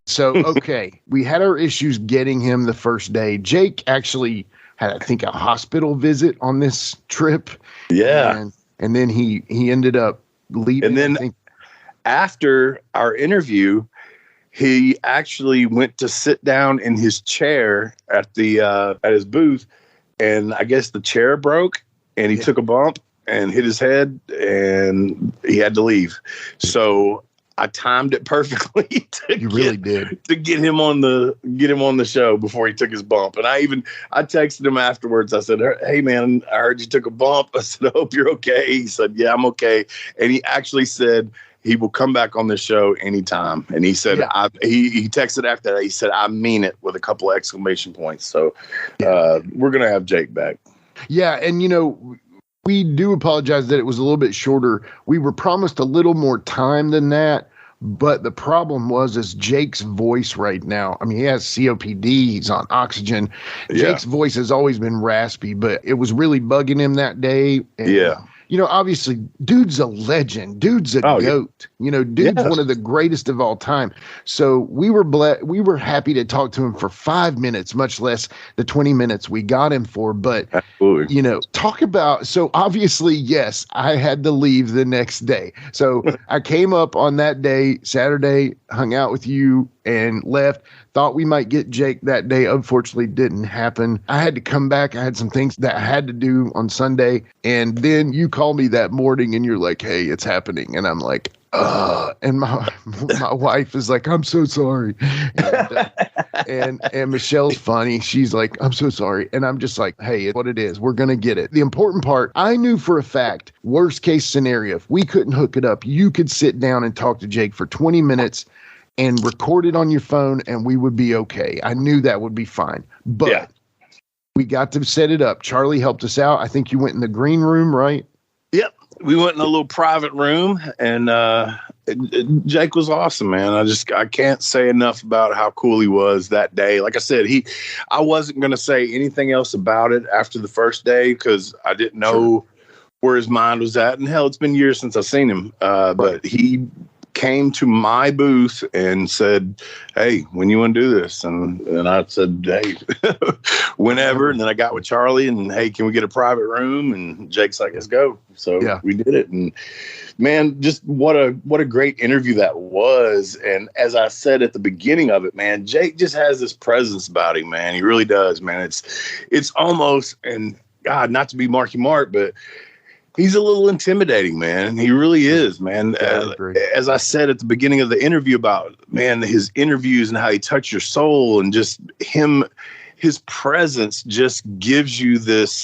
So, okay, we had our issues getting him the first day. Jake actually had, I think, a hospital visit on this trip. Yeah. And then he ended up leaving. And then after our interview, he actually went to sit down in his chair at his booth, and I guess the chair broke, and he took a bump and hit his head, and he had to leave. So I timed it perfectly to get him on the show before he took his bump. And I texted him afterwards. I said, "Hey man, I heard you took a bump." I said, "I hope you're okay." He said, "Yeah, I'm okay." And he actually said he will come back on the show anytime. And he said, he texted after that. He said, "I mean it," with a couple of exclamation points. So we're going to have Jake back. Yeah. And, we do apologize that it was a little bit shorter. We were promised a little more time than that. But the problem is Jake's voice right now. I mean, he has COPD. He's on oxygen. Jake's voice has always been raspy, but it was really bugging him that day. And, obviously, dude's a legend. Dude's a goat. Dude's one of the greatest of all time. So we were happy to talk to him for 5 minutes, much less the 20 minutes we got him for. But, talk about, so obviously, yes, I had to leave the next day. So I came up on that day, Saturday, hung out with you and left. Thought we might get Jake that day. Unfortunately, didn't happen. I had to come back. I had some things that I had to do on Sunday. And then you called me that morning and you're like, "Hey, it's happening." And I'm like, and my wife is like, "I'm so sorry." And Michelle's funny. She's like, "I'm so sorry." And I'm just like, "Hey, it's what it is. We're going to get it." The important part, I knew for a fact, worst case scenario, if we couldn't hook it up, you could sit down and talk to Jake for 20 minutes and record it on your phone, and we would be okay. I knew that would be fine. But we got to set it up. Charlie helped us out. I think you went in the green room, right? Yep. We went in a little private room, and Jake was awesome, man. I can't say enough about how cool he was that day. Like I said, I wasn't going to say anything else about it after the first day because I didn't know where his mind was at. And hell, it's been years since I've seen him. But he came to my booth and said, "Hey, when you want to do this?" And I said, "Hey, whenever." And then I got with Charlie and, "Hey, can we get a private room?" And Jake's like, "Let's go." So we did it. And man, just what a great interview that was. And as I said at the beginning of it, man, Jake just has this presence about him, man. He really does, man. It's almost, and God, not to be Marky Mark, but he's a little intimidating, man. He really is, man. As I said at the beginning of the interview about, man, his interviews and how he touched your soul, and just his presence just gives you this,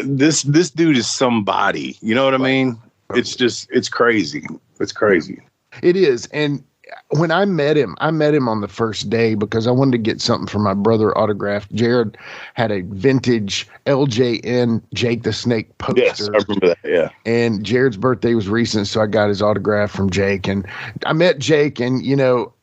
this dude is somebody, you know what I mean? It's crazy. It's crazy. It is. And when I met him on the first day because I wanted to get something for my brother autographed. Jared had a vintage LJN Jake the Snake poster. Yes, I remember that, yeah. And Jared's birthday was recent, so I got his autograph from Jake. And I met Jake, and,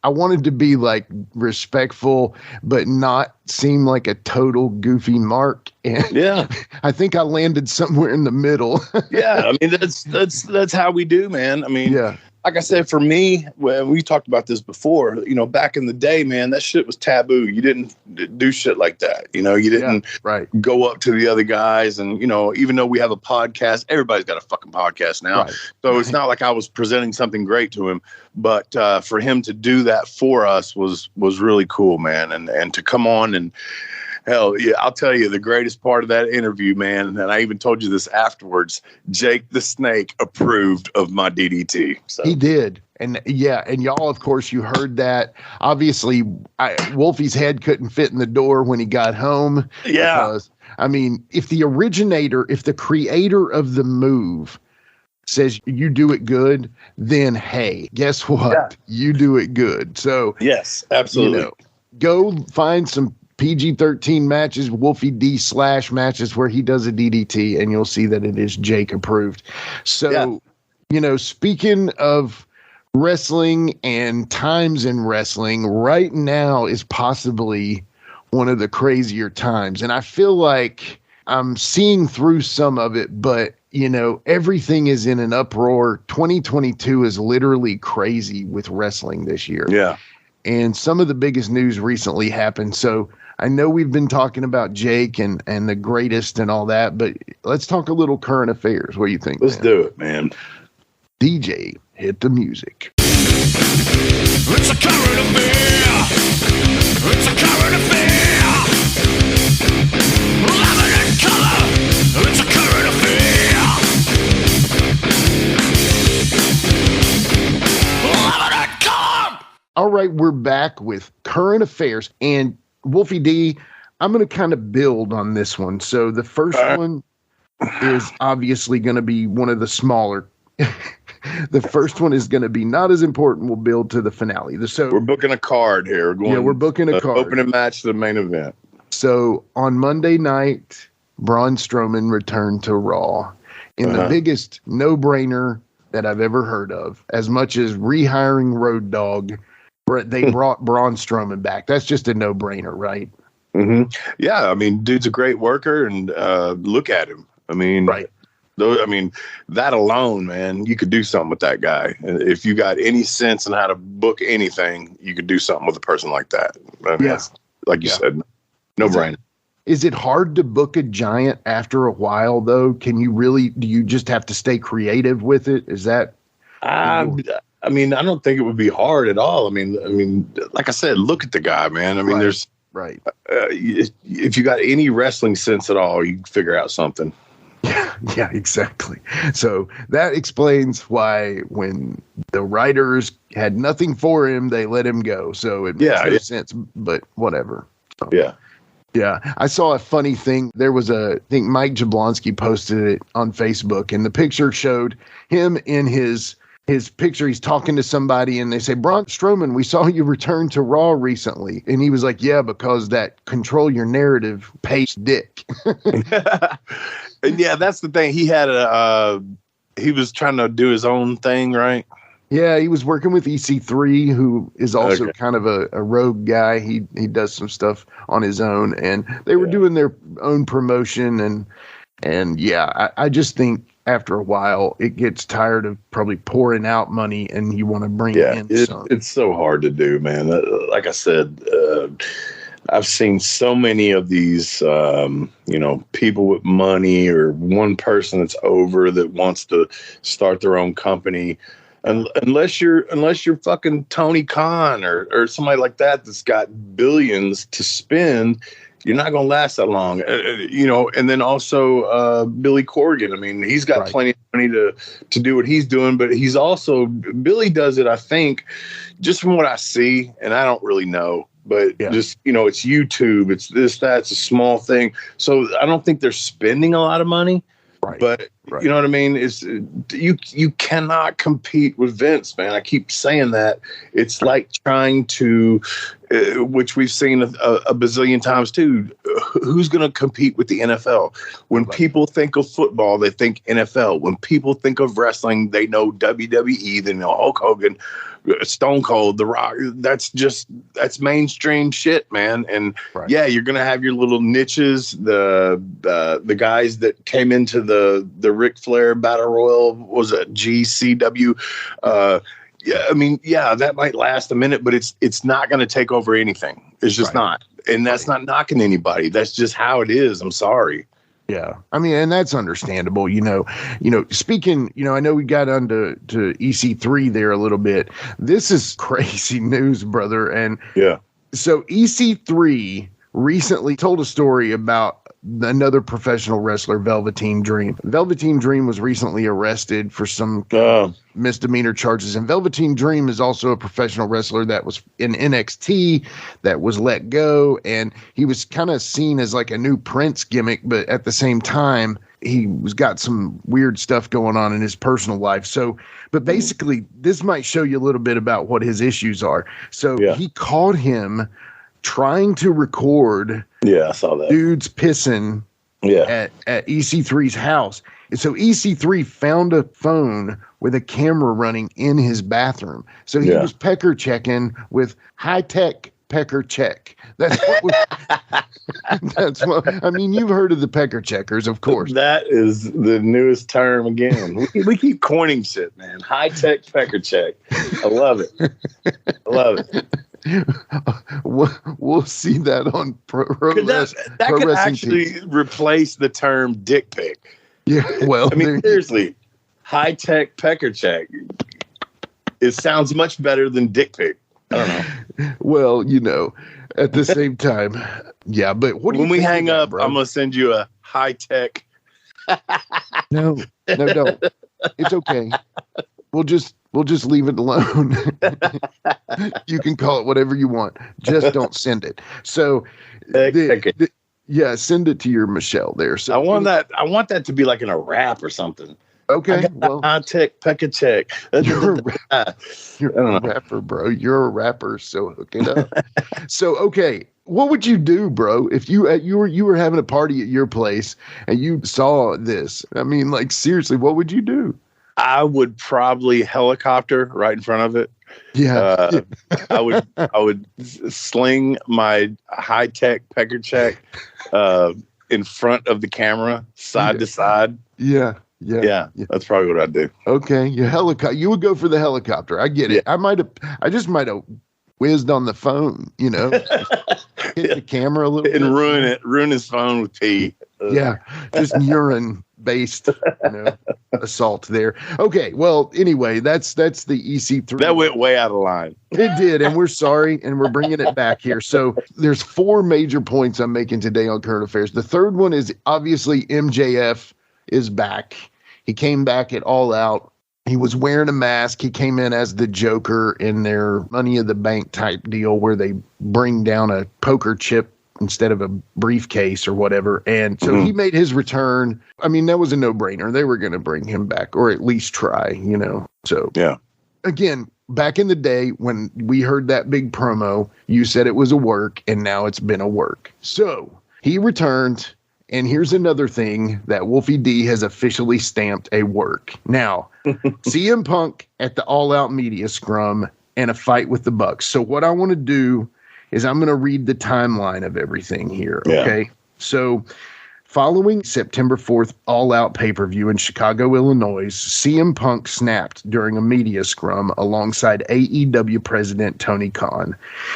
I wanted to be, like, respectful, but not seem like a total goofy mark. And I think I landed somewhere in the middle. Yeah, I mean, that's how we do, man. I mean, like I said, for me, when we talked about this before, back in the day, man, that shit was taboo. You didn't do shit like that. You didn't go up to the other guys. And, even though we have a podcast, everybody's got a fucking podcast now. Right. So it's not like I was presenting something great to him. But for him to do that for us was really cool, man. And to come on and, hell, yeah, I'll tell you the greatest part of that interview, man, and I even told you this afterwards, Jake the Snake approved of my DDT. So. He did. And y'all, of course, you heard that. Obviously, Wolfie's head couldn't fit in the door when he got home. Yeah. Because, I mean, if the creator of the move says you do it good, then hey, guess what? Yeah. You do it good. So yes, absolutely. Go find some PG-13 matches, Wolfie D / matches where he does a DDT, and you'll see that it is Jake approved. So, speaking of wrestling and times in wrestling, right now is possibly one of the crazier times. And I feel like I'm seeing through some of it, but everything is in an uproar. 2022 is literally crazy with wrestling this year. Yeah. And some of the biggest news recently happened. So I know we've been talking about Jake and the greatest and all that, but let's talk a little current affairs. What do you think? Let's do it, man. DJ, hit the music. It's a current affair. It's a current affair. Lemon and color. It's a current affair. Lemon and color. All right, we're back with current affairs. And Wolfie D, I'm going to kind of build on this one. So the first one is obviously going to be one of the smaller. The first one is going to be not as important. We'll build to the finale. So we're booking a card here. We're booking a card. Opening match to the main event. So on Monday night, Braun Strowman returned to Raw in the biggest no-brainer that I've ever heard of. As much as rehiring Road Dogg, they brought Braun Strowman back. That's just a no-brainer, right? Mm-hmm. Yeah, I mean, dude's a great worker, and look at him. I mean, right. That alone, man, you could do something with that guy. If you got any sense in how to book anything, you could do something with a person like that. I mean, like you said, no brainer. Is it hard to book a giant after a while, though? Do you just have to stay creative with it? Is that? I don't think it would be hard at all. I mean, like I said, look at the guy, man. I mean, there's right. If you got any wrestling sense at all, you can figure out something. Yeah, exactly. So that explains why when the writers had nothing for him, they let him go. So it makes no sense, but whatever. So, yeah. I saw a funny thing. There was I think Mike Jablonski posted it on Facebook, and the picture showed him in his picture. He's talking to somebody, and they say, Braun Strowman, we saw you return to Raw recently. And he was like, yeah, because that control your narrative pays dick. And yeah, that's the thing. He had he was trying to do his own thing, right? Yeah, he was working with EC3, who is also kind of a rogue guy. He does some stuff on his own, and they were doing their own promotion. And I just think after a while, it gets tired of probably pouring out money, and you want to bring in some. It's so hard to do, man. Like I said, I've seen so many of these, people with money or one person that's over that wants to start their own company. And unless you're fucking Tony Khan or somebody like that that's got billions to spend, you're not going to last that long, and then also Billy Corgan. I mean, he's got plenty of money to do what he's doing, but he's also, Billy does it, I think, just from what I see, and I don't really know, but just, it's YouTube, it's this, that's a small thing. So I don't think they're spending a lot of money. Right. But you know what I mean? It's you cannot compete with Vince, man. I keep saying that. It's like trying to, which we've seen a bazillion times too. Who's going to compete with the NFL? When people think of football, they think NFL. When people think of wrestling, they know WWE. They know Hulk Hogan, Stone Cold, The Rock. That's mainstream shit, man. And you're going to have your little niches. The guys that came into the Ric Flair Battle Royal, was it GCW? That might last a minute, but it's not going to take over anything. It's just not. And that's not knocking anybody. That's just how it is. I'm sorry. Yeah. I mean, and that's understandable, speaking, I know we got onto EC3 there a little bit. This is crazy news, brother. And so EC3 recently told a story about another professional wrestler, Velveteen Dream. Velveteen Dream was recently arrested for some misdemeanor charges. And Velveteen Dream is also a professional wrestler that was in NXT that was let go. And he was kind of seen as like a new Prince gimmick, but at the same time, he was got some weird stuff going on in his personal life. So, but basically, this might show you a little bit about what his issues are. So he caught him trying to record I saw that. dudes pissing at EC3's house. And so EC3 found a phone with a camera running in his bathroom. So he was pecker checking with high-tech pecker check. That's what I mean, you've heard of the pecker checkers, of course. That is the newest term again. We keep coining shit, man. High-tech pecker check. I love it. I love it. We'll see that on pro that could actually replace the term dick pic. Yeah, well, I mean, seriously, high-tech pecker check. It sounds much better than dick pic. I don't know. Well, you know, at the same time, but what do when we hang up, bro? I'm gonna send you a high-tech. No, don't. It's okay. We'll just leave it alone. You can call it whatever you want. Just don't send it. So, send it to your Michelle there. So I want that to be like in a rap or something. Okay, well, high-tech pecker check. You're a rapper, bro. You're a rapper, so hook it up. So, okay, what would you do, bro, if you were having a party at your place and you saw this? I mean, like, seriously, what would you do? I would probably helicopter right in front of it. Yeah. I would sling my high-tech pecker check in front of the camera, side to side. Yeah, that's probably what I'd do. Okay, you would go for the helicopter. I get it. I just might have whizzed on the phone, you know, hit the camera a little bit and ruin his phone with pee. Yeah, just urine-based, assault there. Okay, well, anyway, that's the EC3. That went way out of line. It did, and we're sorry, and we're bringing it back here. So there's 4 major points I'm making today on current affairs. The third one is obviously MJF is back. He came back at All Out. He was wearing a mask. He came in as the Joker in their Money in the Bank type deal where they bring down a poker chip instead of a briefcase or whatever. And so he made his return. I mean, that was a no-brainer. They were going to bring him back or at least try, So, again, back in the day when we heard that big promo, you said it was a work, and now it's been a work. So he returned. And here's another thing that Wolfie D has officially stamped a work. Now, CM Punk at the All Out Media Scrum and a fight with the Bucks. So what I want to do is I'm going to read the timeline of everything here. Okay. So following September 4th All Out pay-per-view in Chicago, Illinois, CM Punk snapped during a media scrum alongside AEW president Tony Khan.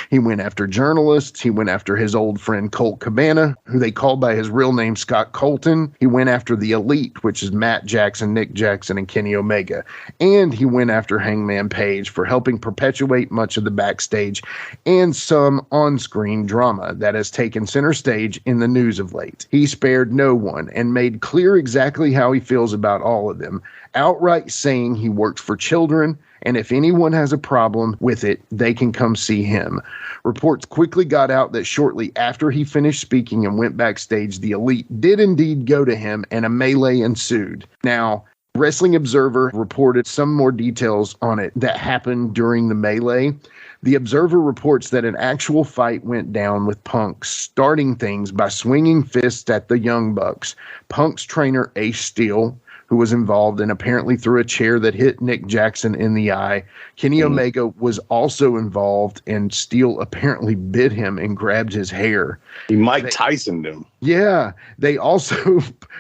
He went after journalists. He went after his old friend Colt Cabana, who they called by his real name Scott Colton. He went after the Elite, which is Matt Jackson, Nick Jackson, and Kenny Omega. And he went after Hangman Page for helping perpetuate much of the backstage and some on-screen drama that has taken center stage in the news of late. He spared no one and made clear exactly how he feels about all of them, outright saying he works for children, and if anyone has a problem with it, they can come see him. Reports quickly got out that shortly after he finished speaking and went backstage, the Elite did indeed go to him and a melee ensued. Now, Wrestling Observer reported some more details on it that happened during the melee. The Observer reports that an actual fight went down with Punk starting things by swinging fists at the Young Bucks. Punk's trainer, Ace Steel, who was involved and apparently threw a chair that hit Nick Jackson in the eye. Kenny Omega was also involved, and Steel apparently bit him and grabbed his hair. He Mike Tyson'd him. Yeah. They also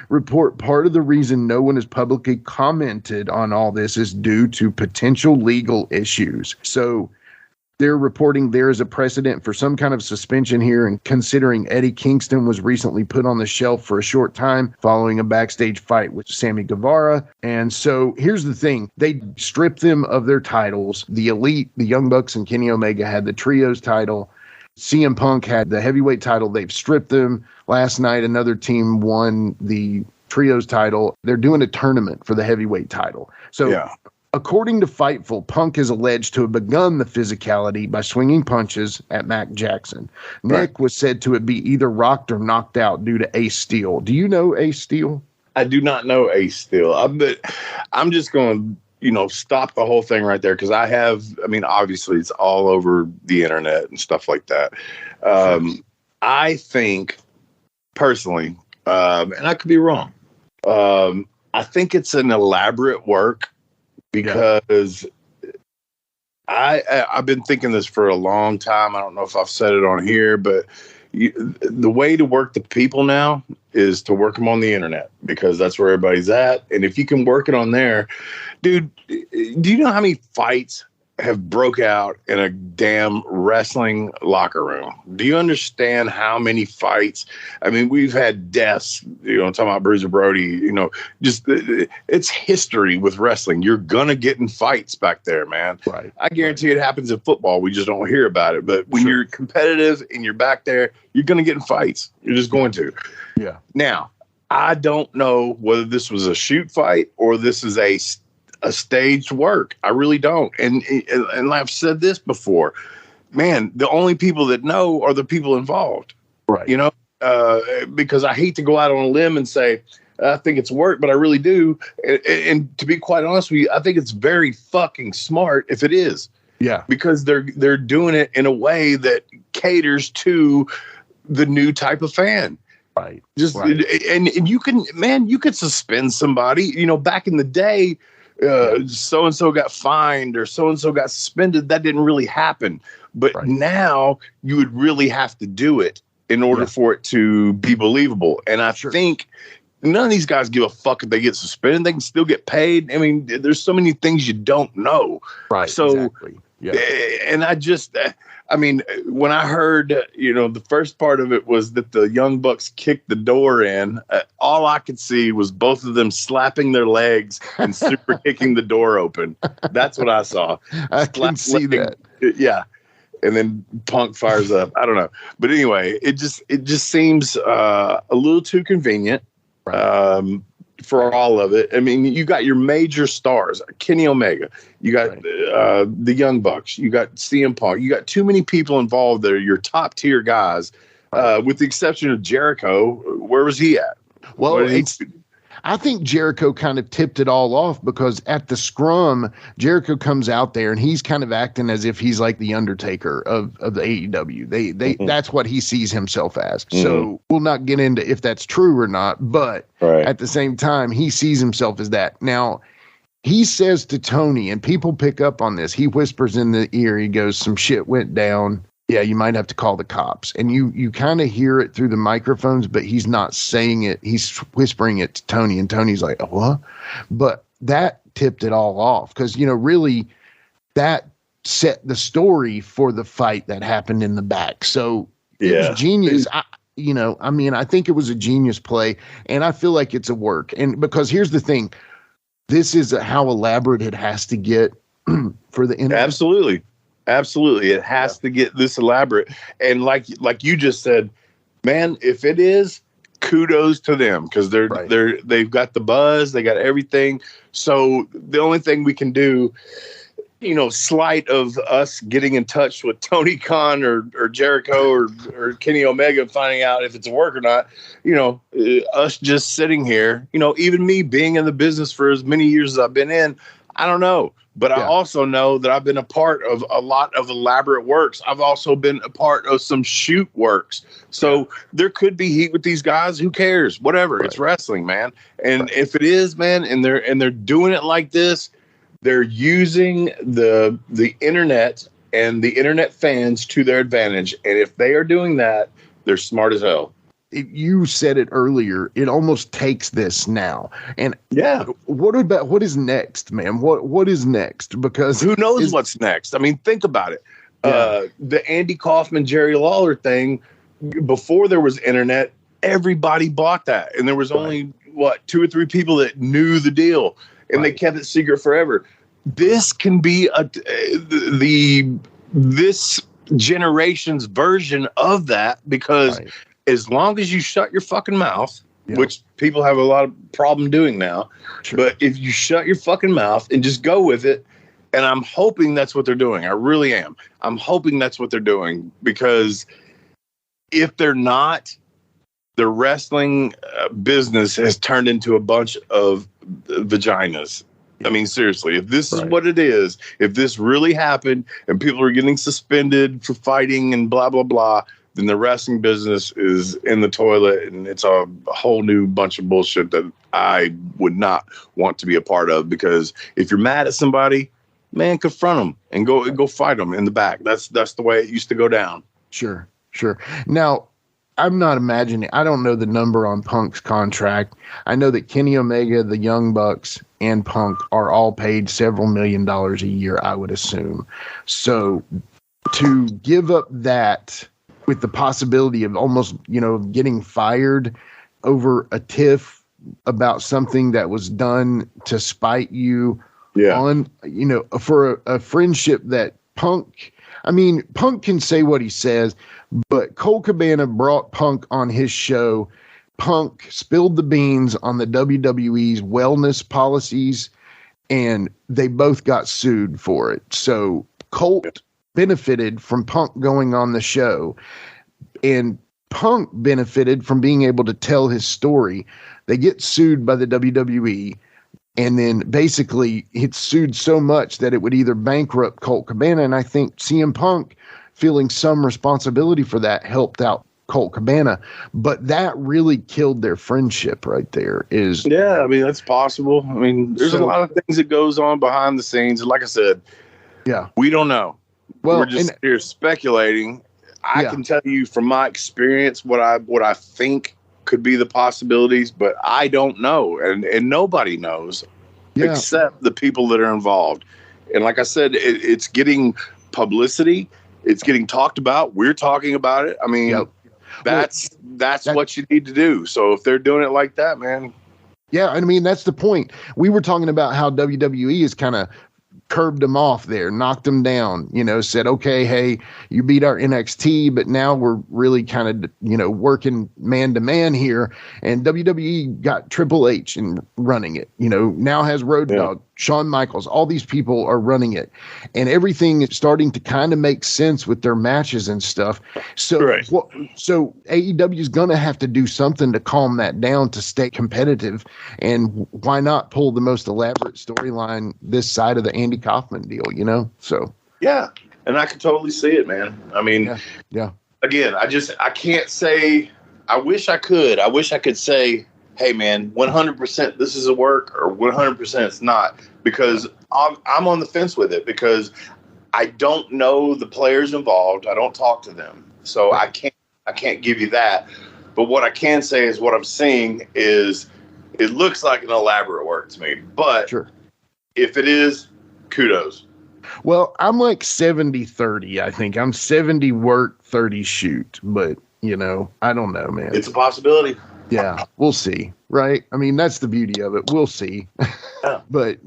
report part of the reason no one has publicly commented on all this is due to potential legal issues. So they're reporting there is a precedent for some kind of suspension here, and considering Eddie Kingston was recently put on the shelf for a short time following a backstage fight with Sammy Guevara. And so here's the thing. They stripped them of their titles. The Elite, the Young Bucks, and Kenny Omega had the Trios title. CM Punk had the heavyweight title. They've stripped them. Last night, another team won the trios title. They're doing a tournament for the heavyweight title. So according to Fightful, Punk is alleged to have begun the physicality by swinging punches at Mac Jackson. Nick was said to have be either rocked or knocked out due to Ace Steel. Do you know Ace Steel? I do not know Ace Steel. I'm just going to, stop the whole thing right there because obviously it's all over the internet and stuff like that. I think personally, and I could be wrong, I think it's an elaborate work because I've been thinking this for a long time. I don't know if I've said it on here, but the way to work the people now is to work them on the internet because that's where everybody's at. And if you can work it on there, dude, do you know how many fights have broke out in a damn wrestling locker room? Do you understand how many fights? I mean, we've had deaths, talking about Bruiser Brody, just it's history with wrestling. You're going to get in fights back there, man. Right. I guarantee it happens in football. We just don't hear about it. But when you're competitive and you're back there, you're going to get in fights. You're just going to. Yeah. Now, I don't know whether this was a shoot fight or this is a staged work. I really don't. And I've said this before, man, the only people that know are the people involved. Right. Because I hate to go out on a limb and say, I think it's work, but I really do. And to be quite honest with you, I think it's very fucking smart if it is. Yeah. Because they're doing it in a way that caters to the new type of fan. Right. And you could suspend somebody, back in the day, so-and-so got fined or so-and-so got suspended. That didn't really happen. But now you would really have to do it in order for it to be believable. And I think none of these guys give a fuck if they get suspended. They can still get paid. I mean, there's so many things you don't know. Right. So, exactly. Yeah. And when I heard, the first part of it was that the Young Bucks kicked the door in, all I could see was both of them slapping their legs and super kicking the door open. That's what I saw. I can see that. Yeah. And then Punk fires up. I don't know. But anyway, it just seems a little too convenient. For all of it. I mean, you got your major stars, Kenny Omega, you got the Young Bucks, you got CM Punk, you got too many people involved that are your top tier guys, with the exception of Jericho. Where was he at? Well, I think Jericho kind of tipped it all off because at the scrum, Jericho comes out there and he's kind of acting as if he's like the Undertaker of the AEW. That's what he sees himself as. So we'll not get into if that's true or not, but at the same time, he sees himself as that. Now, he says to Tony, and people pick up on this, he whispers in the ear, he goes, some shit went down. Yeah, you might have to call the cops. And you kind of hear it through the microphones, but he's not saying it. He's whispering it to Tony, and Tony's like, what? But that tipped it all off because, really that set the story for the fight that happened in the back. So it was genius. I think it was a genius play, and I feel like it's a work. And because here's the thing, this is how elaborate it has to get for the internet. Absolutely. It has to get this elaborate. And like you just said, man, if it is, kudos to them because they've got the buzz, they got everything. So the only thing we can do, slight of us getting in touch with Tony Khan or Jericho or Kenny Omega and finding out if it's a work or not, us just sitting here, even me being in the business for as many years as I've been in, I don't know. But I also know that I've been a part of a lot of elaborate works. I've also been a part of some shoot works. So there could be heat with these guys. Who cares? Whatever. It's wrestling, man. And if it is, man, and they're doing it like this, they're using the internet and the internet fans to their advantage. And if they are doing that, they're smart as hell. You said it earlier. It almost takes this now. And what is next, man? What is next? Because who knows what's next? I mean, think about it. The Andy Kaufman, Jerry Lawler thing, before there was internet, everybody bought that. And there was only 2 or 3 people that knew the deal, and they kept it secret forever. This can be this generation's version of that, because as long as you shut your fucking mouth, which people have a lot of problem doing now, but if you shut your fucking mouth and just go with it, and I'm hoping that's what they're doing. I really am. I'm hoping that's what they're doing, because if they're not, the wrestling business has turned into a bunch of vaginas. I mean, seriously, if this is what it is, if this really happened and people are getting suspended for fighting and blah, blah, blah, then the wrestling business is in the toilet, and it's a whole new bunch of bullshit that I would not want to be a part of. Because if you're mad at somebody, man, confront them and go fight them in the back. That's the way it used to go down. Sure. Now, I'm not imagining. I don't know the number on Punk's contract. I know that Kenny Omega, the Young Bucks, and Punk are all paid several $1 million a year, I would assume. So to give up that with the possibility of almost, getting fired over a tiff about something that was done to spite you on, for a friendship that Punk can say what he says, but Colt Cabana brought Punk on his show. Punk spilled the beans on the WWE's wellness policies, and they both got sued for it. So Colt benefited from Punk going on the show, and Punk benefited from being able to tell his story. They get sued by the WWE, and then basically it's sued so much that it would either bankrupt Colt Cabana, and I think CM Punk feeling some responsibility for that helped out Colt Cabana, but that really killed their friendship right there. That's possible. I mean, there's a lot of things that goes on behind the scenes. And like I said, we don't know. Well, we're just here speculating. I can tell you from my experience what I think could be the possibilities, but I don't know, and nobody knows except the people that are involved. And like I said, it's getting publicity. It's getting talked about. We're talking about it. I mean, that's what you need to do. So if they're doing it like that, man. Yeah, I mean, that's the point. We were talking about how WWE is kind of curbed them off there, knocked them down, said, okay, hey, you beat our NXT, but now we're really kind of, working man to man here. And WWE got Triple H and running it, now has Road Dogg, Shawn Michaels, all these people are running it, and everything is starting to kind of make sense with their matches and stuff. So, so AEW is going to have to do something to calm that down to stay competitive. And why not pull the most elaborate storyline this side of the Andy Kaufman deal, So yeah, and I can totally see it, man. I mean, again, I can't say. I wish I could. I wish I could say, hey, man, 100% this is a work, or 100% it's not, because I'm on the fence with it, because I don't know the players involved. I don't talk to them, so I can't give you that. But what I can say is what I'm seeing is it looks like an elaborate work to me. But if it is, kudos. Well, I'm like 70-30. I think I'm 70 work, 30 shoot. But I don't know, man. It's a possibility. Yeah, we'll see, right? I mean, that's the beauty of it. We'll see. But,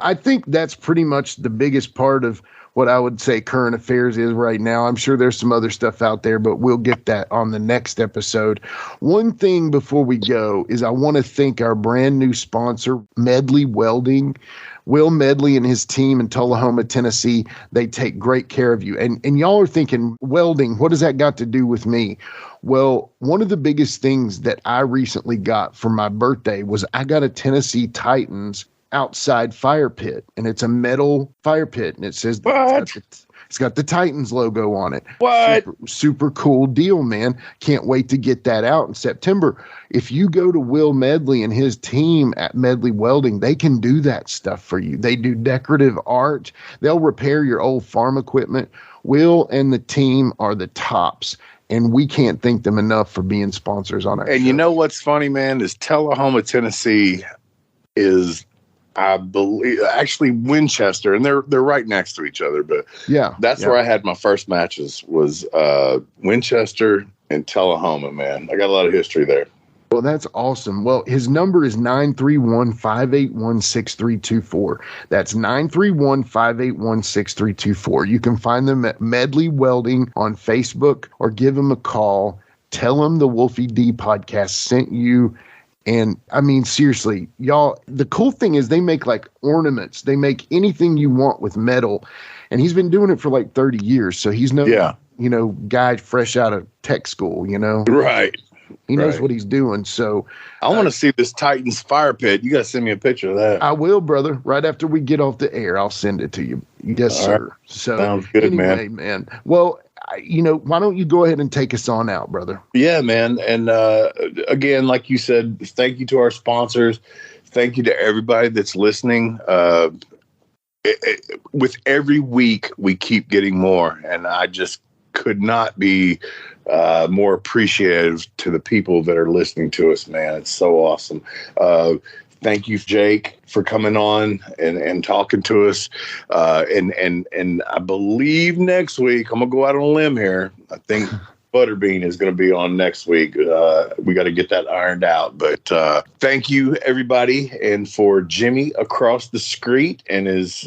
I think that's pretty much the biggest part of what I would say current affairs is right now. I'm sure there's some other stuff out there, but we'll get that on the next episode. One thing before we go is I want to thank our brand new sponsor, Medley Welding. Will Medley and his team in Tullahoma, Tennessee, they take great care of you. And y'all are thinking, welding, what does that got to do with me? Well, one of the biggest things that I recently got for my birthday was I got a Tennessee Titans outside fire pit, and it's a metal fire pit, and it says it's got the Titans logo on it. What? Super cool deal, man. Can't wait to get that out in September. If you go to Will Medley and his team at Medley Welding, they can do that stuff for you. They do decorative art. They'll repair your old farm equipment. Will and the team are the tops, and we can't thank them enough for being sponsors on our show. And you know what's funny, man, is Tullahoma, Tennessee is, I believe, actually Winchester, and they're right next to each other. But that's where I had my first matches, was Winchester and Tullahoma, man. I got a lot of history there. Well, that's awesome. Well, his number is 931-581-6324. That's 931-581-6324. You can find them at Medley Welding on Facebook or give him a call. Tell him the Wolfie D podcast sent you. And I mean, seriously, y'all, the cool thing is they make like ornaments. They make anything you want with metal. And he's been doing it for like 30 years. So he's no, guy fresh out of tech school, Right. He knows what he's doing. So I want to see this Titan's fire pit. You got to send me a picture of that. I will, brother. Right after we get off the air, I'll send it to you. Yes, all sir. Right. So sounds good, anyway, man. Well, why don't you go ahead and take us on out, brother? Yeah, man. And again, like you said, thank you to our sponsors. Thank you to everybody that's listening. With every week, we keep getting more. And I just could not be more appreciative to the people that are listening to us, man. It's so awesome. Thank you, Jake, for coming on and talking to us. And I believe next week, I'm going to go out on a limb here. I think Butterbean is going to be on next week. We got to get that ironed out. But thank you, everybody. And for Jimmy across the street and his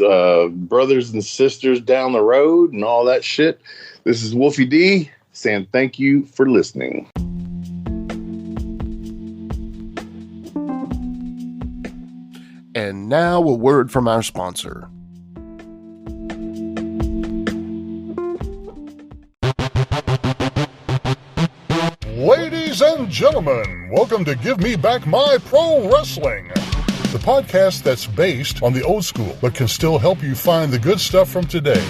brothers and sisters down the road and all that shit, this is Wolfie D saying thank you for listening. And now a word from our sponsor. Ladies and gentlemen, welcome to Give Me Back My Pro Wrestling, the podcast that's based on the old school but can still help you find the good stuff from today.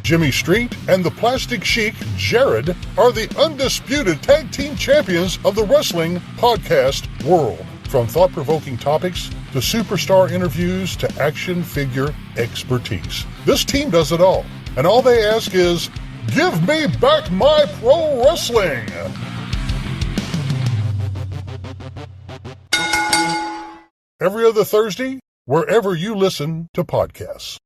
Jimmy Street and the Plastic Chic, Jared, are the undisputed tag team champions of the wrestling podcast world. From thought-provoking topics to superstar interviews to action figure expertise. This team does it all. And all they ask is, give me back my pro wrestling. Every other Thursday, wherever you listen to podcasts.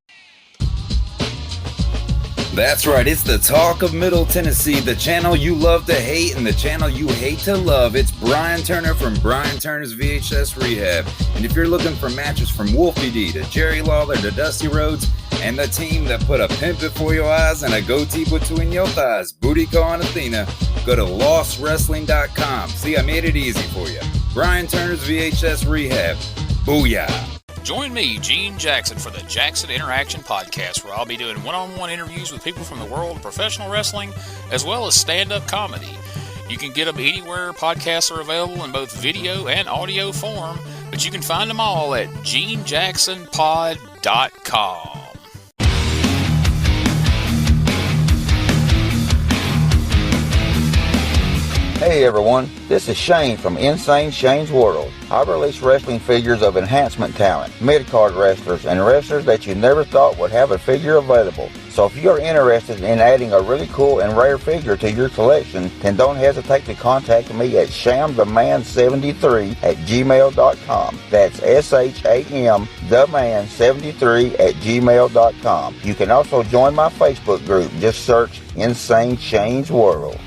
That's right, it's the talk of Middle Tennessee, the channel you love to hate and the channel you hate to love. It's Brian Turner from Brian Turner's VHS Rehab. And if you're looking for matches from Wolfie D to Jerry Lawler to Dusty Rhodes and the team that put a pimp before your eyes and a goatee between your thighs, Booty Call and Athena, go to lostwrestling.com. See, I made it easy for you. Brian Turner's VHS Rehab. Booyah. Join me, Gene Jackson, for the Jackson Interaction Podcast, where I'll be doing one-on-one interviews with people from the world of professional wrestling, as well as stand-up comedy. You can get them anywhere podcasts are available in both video and audio form, but you can find them all at genejacksonpod.com. Hey everyone, this is Shane from Insane Shane's World. I release wrestling figures of enhancement talent, mid-card wrestlers, and wrestlers that you never thought would have a figure available. So if you're interested in adding a really cool and rare figure to your collection, then don't hesitate to contact me at shamtheman73@gmail.com. That's SHAMtheman73@gmail.com. You can also join my Facebook group. Just search Insane Shane's World.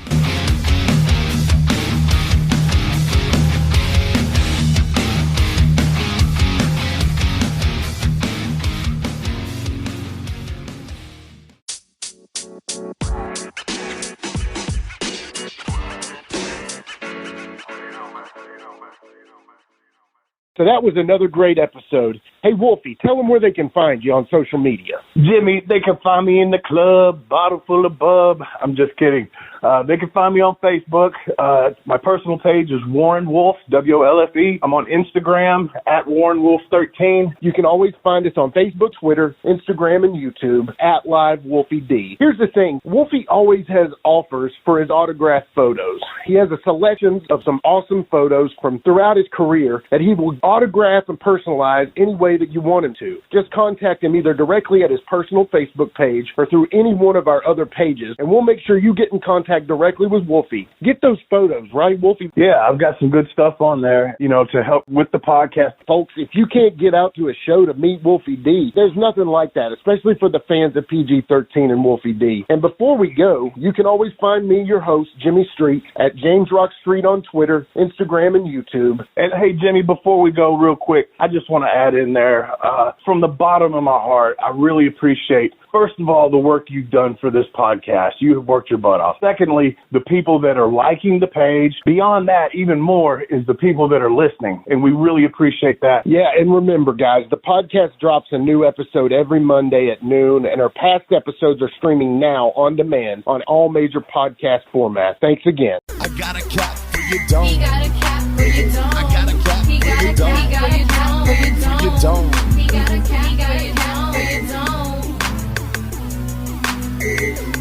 So that was another great episode. Hey, Wolfie, tell them where they can find you on social media. Jimmy, they can find me in the club, bottle full of bub. I'm just kidding. They can find me on Facebook. My personal page is Warren Wolf, WOLFE. I'm on Instagram at WarrenWolf13. You can always find us on Facebook, Twitter, Instagram, and YouTube at Live Wolfie D. Here's the thing. Wolfie always has offers for his autographed photos. He has a selection of some awesome photos from throughout his career that he will autograph and personalize any way that you want him to. Just contact him either directly at his personal Facebook page or through any one of our other pages, and we'll make sure you get in contact directly with Wolfie. Get those photos, right, Wolfie? Yeah, I've got some good stuff on there, to help with the podcast. Folks, if you can't get out to a show to meet Wolfie D, there's nothing like that, especially for the fans of PG-13 and Wolfie D. And before we go, you can always find me, your host, Jimmy Street, at James Rock Street on Twitter, Instagram, and YouTube. And hey, Jimmy, before we go real quick, I just want to add in there, from the bottom of my heart, I really appreciate, first of all, the work you've done for this podcast. You have worked your butt off. Secondly, the people that are liking the page. Beyond that, even more, is the people that are listening, and we really appreciate that. Yeah, and remember, guys, the podcast drops a new episode every Monday at noon, and our past episodes are streaming now on demand on all major podcast formats. Thanks again. I got a cap for your dome. He got a cap for your dome. I got a cap for your dome. He got a cap for your dome. He got a He got a cap for your dome.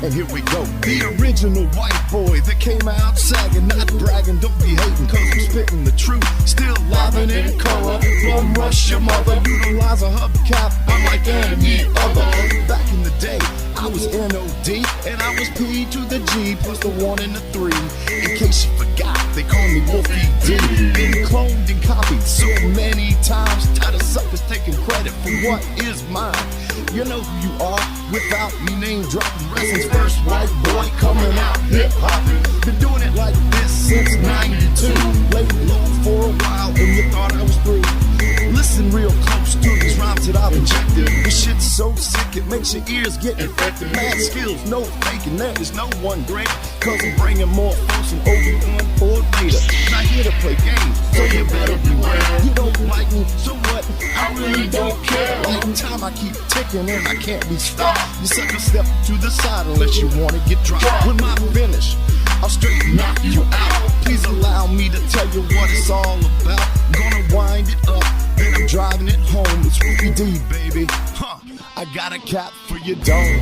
And here we go. The original white boy that came out sagging, not bragging, don't be hating, cause I'm spitting the truth. Still livin' in color. Plum rush your mother, utilize a hubcap, unlike any other. Back in the day, I was NOD, and I was P to the G, plus the 1 and the 3. In case you forgot, they call me Wolfie D. Been cloned and copied so many times, tired of suckers taking credit for what is mine. You know who you are, without me name dropping. Wrestling's first white boy coming out hip-hop. Been doing it like this since 92. Laid low for a while and you thought I was through. Listen real close to these rhymes that I've injected. This shit's so sick it makes your ears get infected. Mad skills, no faking, there is no one great. Cause I'm bringing more folks than Obi-Wan or Vader. Not here to play games, so you better beware. You don't like me, so what? I really don't care. Like time I keep ticking and I can't be stopped. You sucker step to the side unless you wanna get dropped. When my finish, I'll straight knock you out. Please allow me to tell you what it's all about. I'm gonna wind it up, then I'm driving it home. It's Wolfie D, baby. I got a cap for your dome.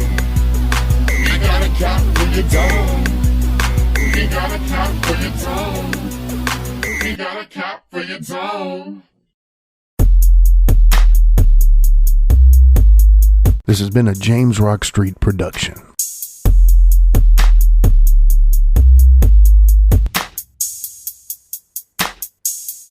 I got a cap for your dome. He got a cap for your dome. He got a cap for your dome. This has been a James Rock Street production.